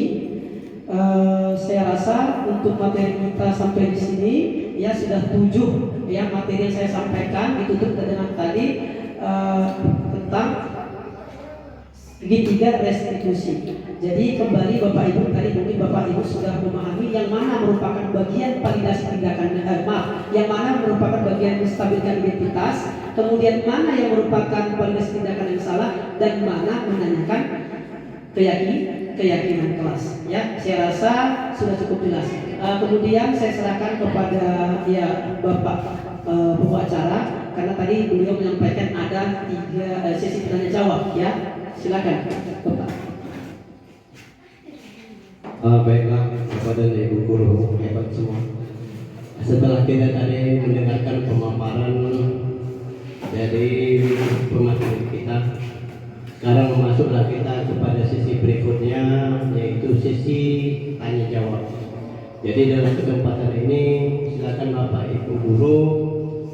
Saya rasa untuk materi kita sampai di sini ya sudah 7 ya materi yang saya sampaikan, ditutup dengan tadi tentang segitiga restitusi. Jadi kembali Bapak Ibu, tadi mungkin Bapak Ibu sudah memahami yang mana merupakan bagian validasi tindakan, yang mana merupakan bagian menstabilkan identitas, kemudian mana yang merupakan validasi tindakan yang salah, dan mana menanyakan keyakinan kelas. Ya, saya rasa sudah cukup jelas. Kemudian saya serahkan kepada ya Bapak pembawa acara, karena tadi beliau menyampaikan ada 3 sesi tanya jawab ya. Silakan Bapak. Baiklah kepada Ibu Guru hebat semua. Setelah kita tadi mendengarkan pemaparan dari pemateri kita, sekarang masuklah kita kepada sesi berikutnya, yaitu sesi tanya jawab. Jadi dalam kesempatan ini silakan Bapak Ibu Guru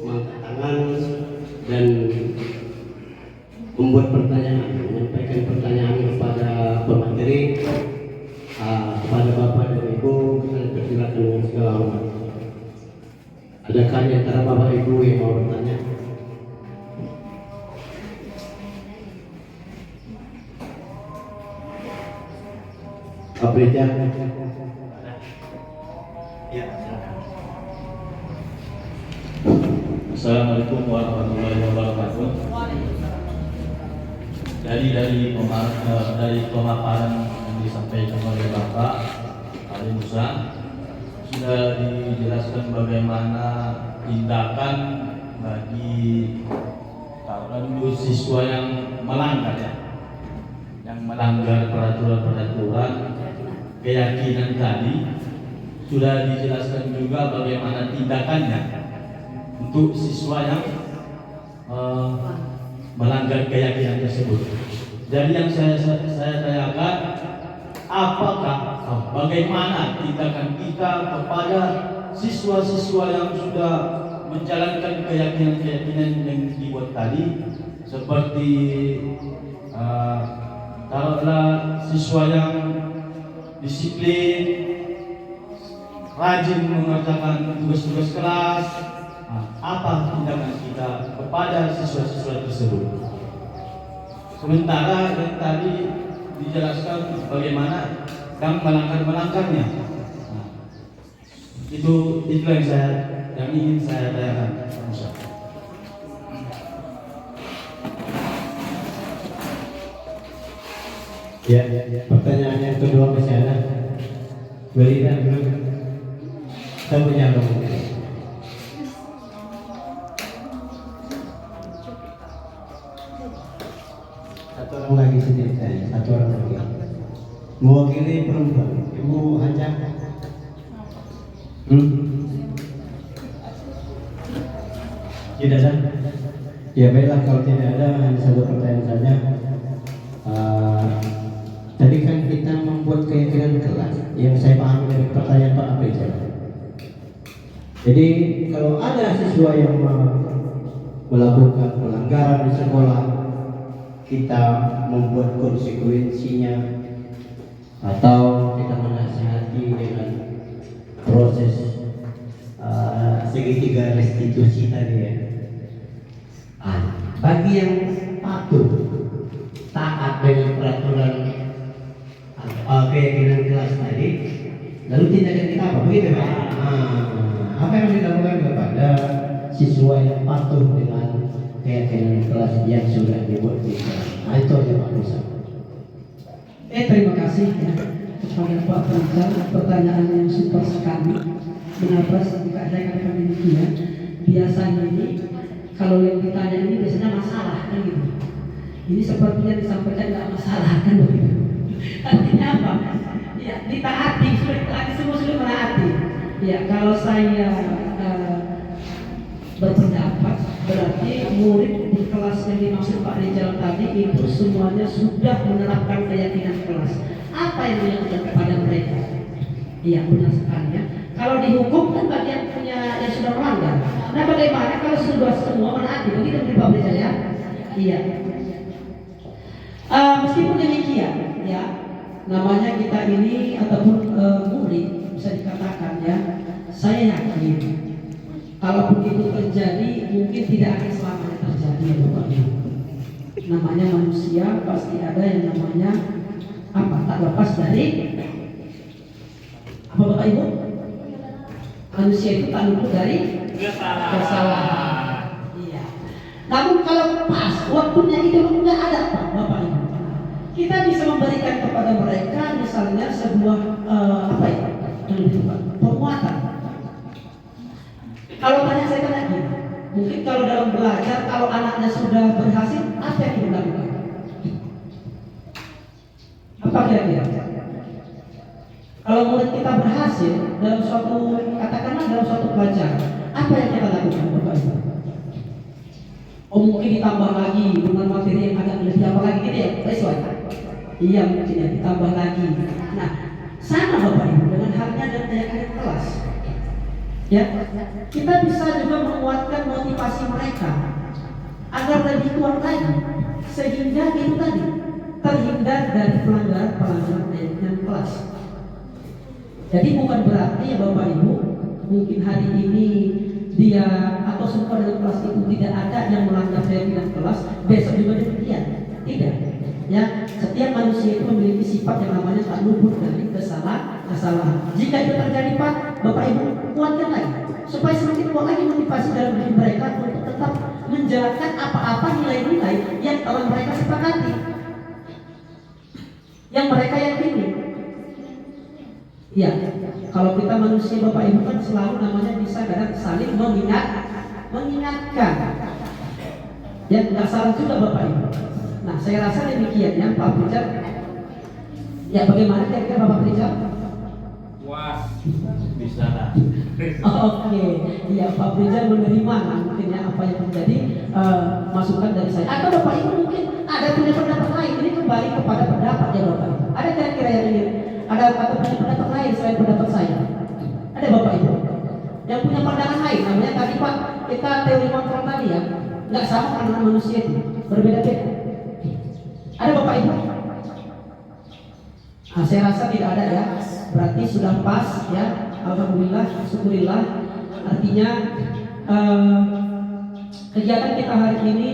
mengangkat tangan dan membuat pertanyaan, menyampaikan pertanyaan kepada pemateri. Kepada Bapak dan Ibu kita persilakan dengan segala hormat. Adakah di antara Bapak Ibu yang mau bertanya? Pak Brija. Ya. Assalamualaikum warahmatullahi wabarakatuh. Dari pemaparan yang disampaikan oleh Bapak Ali Musa, sudah dijelaskan bagaimana tindakan bagi dulu siswa yang melanggar peraturan keyakinan tadi. Sudah dijelaskan juga bagaimana tindakannya untuk siswa yang melanggar keyakinan tersebut. Jadi yang saya tanyakan, bagaimana tindakan kita kepada siswa-siswa yang sudah menjalankan keyakinan yang dibuat tadi, seperti taruhlah siswa yang disiplin, rajin mengerjakan tugas-tugas kelas. Apa tindakan kita kepada siswa-siswa tersebut? Sementara yang tadi dijelaskan bagaimana yang melanggarnya. Itu yang ingin saya tanyakan. Ya, pertanyaan yang kedua masih ada. Beri dan belum. Kita punya nomor. Satu orang lagi sendiri saya, satu orang lagi. Mewakili perempuan, Ibu Haja. Tidak ada. Ya baiklah, kalau tidak ada hanya satu pertanyaan saja. Tadi kan kita membuat keyakinan kelas yang saya pahami dari pertanyaan Pak Abrizal. Jadi kalau ada siswa yang melakukan pelanggaran di sekolah, kita membuat konsekuensinya atau kita menasihati dengan proses segitiga restitusi tadi ya. Bagi yang patuh taat dengan peraturan keyakinan kelas tadi, lalu tindakan kita apa? Begitu Pak? Apa yang dilakukan kepada siswa yang patuh dengan keyakinan kelas yang sudah dibuat di kelas? Itu aja Pak Musa. Terima kasih ya kepada Pak Fajar, pertanyaan yang super sekali. Kenapa saya katakan demikian? Biasanya ini kalau yang ditanya ini biasanya masalah kan gitu. Ini sepertinya disampaikan nggak masalah kan begitu. Artinya apa? Ya ditaati, sudah ditaati, semua sudah menaati. Ya kalau saya berpendapat berarti murid di kelas yang dimaksud Pak Rizal tadi itu semuanya sudah menerapkan keyakinan kelas. Apa yang dilakukan kepada mereka? Iya benar sekali ya. Kalau dihukum kan bagian punya yang sudah melanggar. Nah bagaimana kalau sudah semua menaati? Begitu Pak Rizal ya? Iya. Meskipun demikian ya, namanya kita ini ataupun murid bisa dikatakan ya, saya yakin kalaupun itu terjadi mungkin tidak akan selamanya terjadi ya Bapak Ibu. Namanya manusia pasti ada yang namanya apa, tak lepas dari apa Bapak Ibu? Manusia itu tak luput dari kesalahan. Iya. Namun kalau pas waktunya itu nggak ada Bapak Ibu, kita bisa memberikan kepada mereka misalnya sebuah apa ya? Penguatan. Kalau tanya saya tanya gini, mungkin kalau dalam belajar, kalau anaknya sudah berhasil, apa yang dilakukan? Apa kira-kira? Kalau murid kita berhasil dalam suatu, katakanlah dalam suatu pelajaran, apa yang kita lakukan, Bapak Ibu? Oh mungkin ditambah lagi dengan materi yang agak lebih apa lagi gitu ya, sesuai. Iya mungkin ya ditambah lagi. Nah sama Bapak Ibu dengan halnya dan keyakinan kelas. Ya, kita bisa juga menguatkan motivasi mereka agar lebih kuat lagi sehingga itu tadi terhindar dari pelanggaran keyakinan kelas. Jadi bukan berarti ya Bapak Ibu mungkin hari ini dia atau semua dalam kelas itu tidak ada yang melanggar keyakinan kelas, besok juga demikian. Tidak. Ya, setiap manusia itu memiliki sifat yang namanya tak luput dari kesalahan. Jika itu terjadi Pak, Bapak Ibu kuatkan lagi supaya semakin kuat lagi motivasi dalam diri mereka untuk tetap menjalankan apa-apa nilai-nilai yang telah mereka sepakati, yang mereka yakini. Ya, kalau kita manusia Bapak Ibu kan selalu namanya bisa kadang saling mengingatkan. Ya, nggak salah juga Bapak Ibu. Nah, saya rasa demikian ya Pak Rizal. Ya, bagaimana kira-kira Bapak Rizal? Puas, bisa lah. Oke, ya Pak Rizal menerima mungkin ya apa yang menjadi masukan dari saya. Atau Bapak Ibu mungkin ada punya pendapat lain. Ini kembali kepada pendapat ya Bapak Ibu. Ada kira-kira yang ingin ada atau punya pendapat lain selain pendapat saya? Ada Bapak Ibu yang punya pandangan lain? Namanya tadi Pak, kita teori kontrol tadi ya, nggak sama karena manusia itu berbeda-beda. Ada Bapak Ibu? Nah, saya rasa tidak ada ya. Berarti sudah pas ya. Alhamdulillah, syukurillah. Artinya kegiatan kita hari ini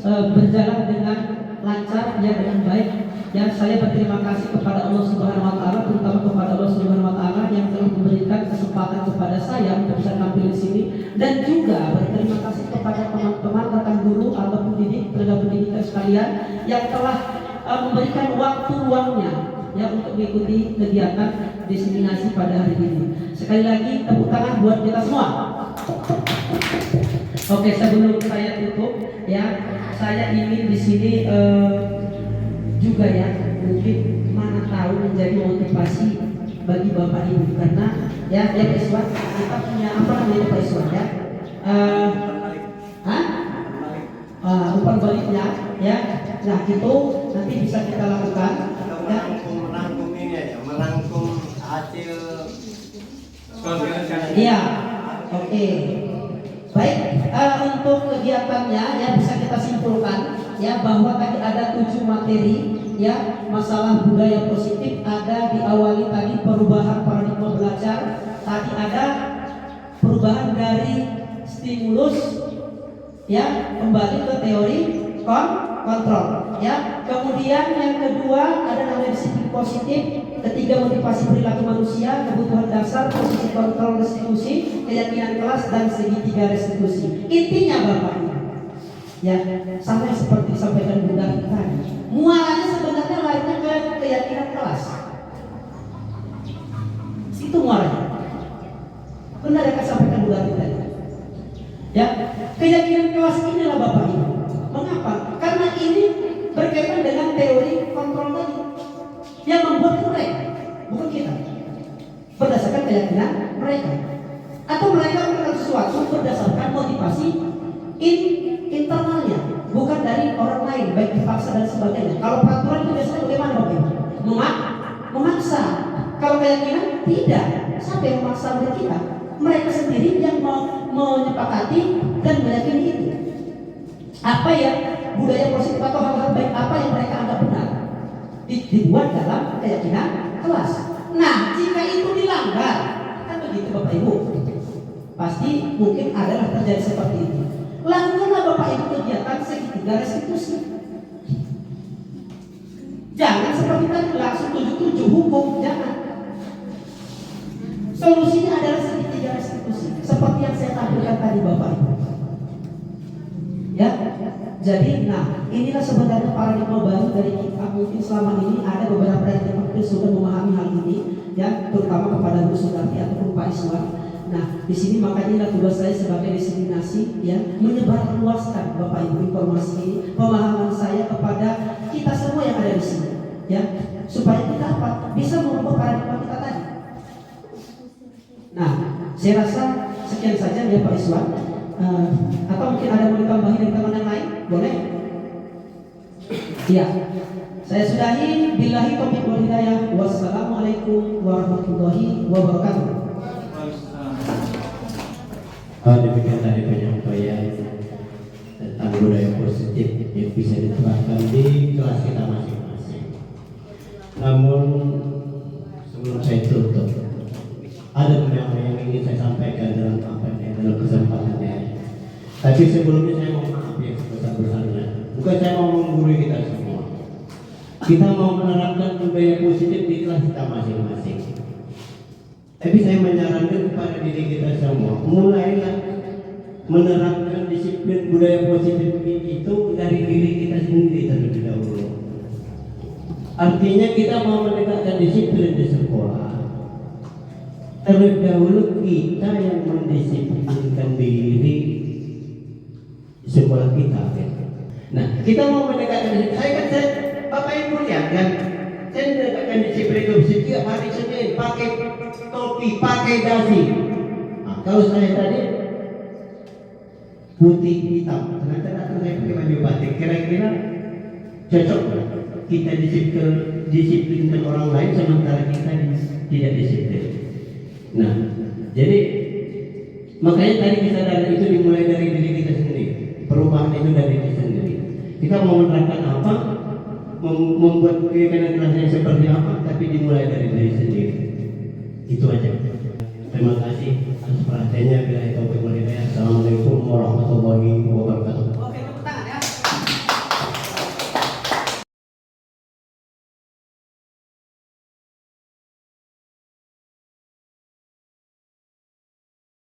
berjalan dengan lancar ya, dengan baik. Ya, saya berterima kasih kepada Allah Subhanahu wa taala, terutama kepada Allah Subhanahu wa taala yang telah memberikan kesempatan kepada saya untuk bisa tampil di sini, dan juga berterima kasih kepada teman-teman rekan guru ataupun tenaga pendidikan sekalian yang telah memberikan waktu luangnya ya untuk mengikuti kegiatan diseminasi pada hari ini. Sekali lagi tepuk tangan buat kita semua. Oke, sebelum saya tutup ya, saya ingin di sini juga ya, mungkin mana tahu menjadi motivasi bagi Bapak Ibu, karena ya Pak Iswan, kita punya apa namanya Pak Iswan ya? umpan baliknya, ya. Nah itu nanti bisa kita lakukan. Ya. Merangkum ini aja, merangkum hasil konferensi. Iya, oke. Baik, untuk kegiatannya ya bisa kita simpulkan ya bahwa tadi ada 7 materi ya masalah budaya positif. Ada diawali tadi perubahan paradigma belajar, tadi ada perubahan dari stimulus ya kembali ke teori kontrol ya. Kemudian yang kedua ada namanya disiplin positif, ketiga motivasi perilaku manusia, kebutuhan dasar, posisi kontrol restitusi, keyakinan kelas, dan segitiga restitusi. Intinya Bapak ya sama seperti disampaikan Bunda tadi, muaranya sebenarnya lainnya ke keyakinan kelas. Itu muaranya. Benar yang disampaikan Bunda tadi. Ya, keyakinan kelas inilah Bapak Ibu. Mengapa? Karena ini berkaitan dengan teori kontrol tadi yang membuat mereka, bukan kita, berdasarkan keyakinan mereka, atau mereka melakukan sesuatu berdasarkan motivasi internalnya, bukan dari orang lain, baik dipaksa dan sebagainya. Kalau peraturan itu biasanya bagaimana Bapak Ibu? Memaksa. Kalau keyakinan tidak. Siapa yang memaksa kita? Mereka sendiri yang menyepakati dan meyakini itu. Apa ya budaya positif atau hal-hal baik apa yang mereka anggap benar dibuat dalam keyakinan kelas. Nah, jika itu dilanggar, kan begitu Bapak Ibu, pasti mungkin adalah terjadi seperti itu. Lakukanlah Bapak Ibu kegiatan segitiga restitusi. Jangan seperti tadi langsung 77 hukum, jangan. Solusinya adalah segitiga restitusi, seperti yang saya tampilkan tadi Bapak Ibu. Ya, jadi nah inilah sebenarnya paradigma baru dari kita. Mungkin selama ini ada beberapa dari teman-teman sudah memahami hal ini, ya, terutama kepada Bu Sudarti ataupun Pak Iswan. Nah, di sini makanya tugas saya sebagai diseminasi, ya, menyebarluaskan Bapak Ibu informasi ini, pemahaman saya kepada kita semua yang ada di sini, ya, supaya kita apa? Bisa merubah paradigma kita tadi. Nah, saya rasa sekian saja ya Pak Iswan. Atau mungkin ada mau ditambahin dari teman yang lain? Boleh? Iya. Saya sudahi. Billahi taufiq wal hidayah. Wassalamualaikum warahmatullahi wabarakatuh. Demikian tadi penyampaian tentang budaya positif yang bisa diterapkan di kelas kita masing-masing. Namun sebelum saya tutup, ada beberapa yang ingin saya sampaikan dalam kesempatannya. Tapi sebelumnya saya mau maaf ya sebesar-besarnya. Bukan saya mau menggurui kita semua. Kita mau menerapkan budaya positif di kelas kita masing-masing. Tapi saya menyarankan kepada diri kita semua, mulailah menerapkan disiplin budaya positif itu dari diri kita sendiri terlebih dahulu. Artinya kita mau menegakkan disiplin di sekolah. Terlebih dahulu kita yang mendisiplinkan diri di sekolah kita. Nah, kita mau mendekatkan saya Bapak Ibu lihat kan, saya mendekatkan disiplin itu setiap hari Senin pakai topi, pakai dasi. Nah, kalau saya tadi putih hitam, ternyata saya pakai baju batik. Kira-kira cocok kita disiplinkan orang lain sementara kita tidak disiplin. Nah, jadi makanya tadi kesadaran itu dimulai dari diri kita sendiri. Perubahan itu dari diri sendiri. Kita mau menerapkan apa, membuat kegiatan kelasnya seperti apa, tapi dimulai dari diri sendiri. Itu aja. Terima kasih atas perhatiannya. Bila itu Assalamualaikum warahmatullahi wabarakatuh.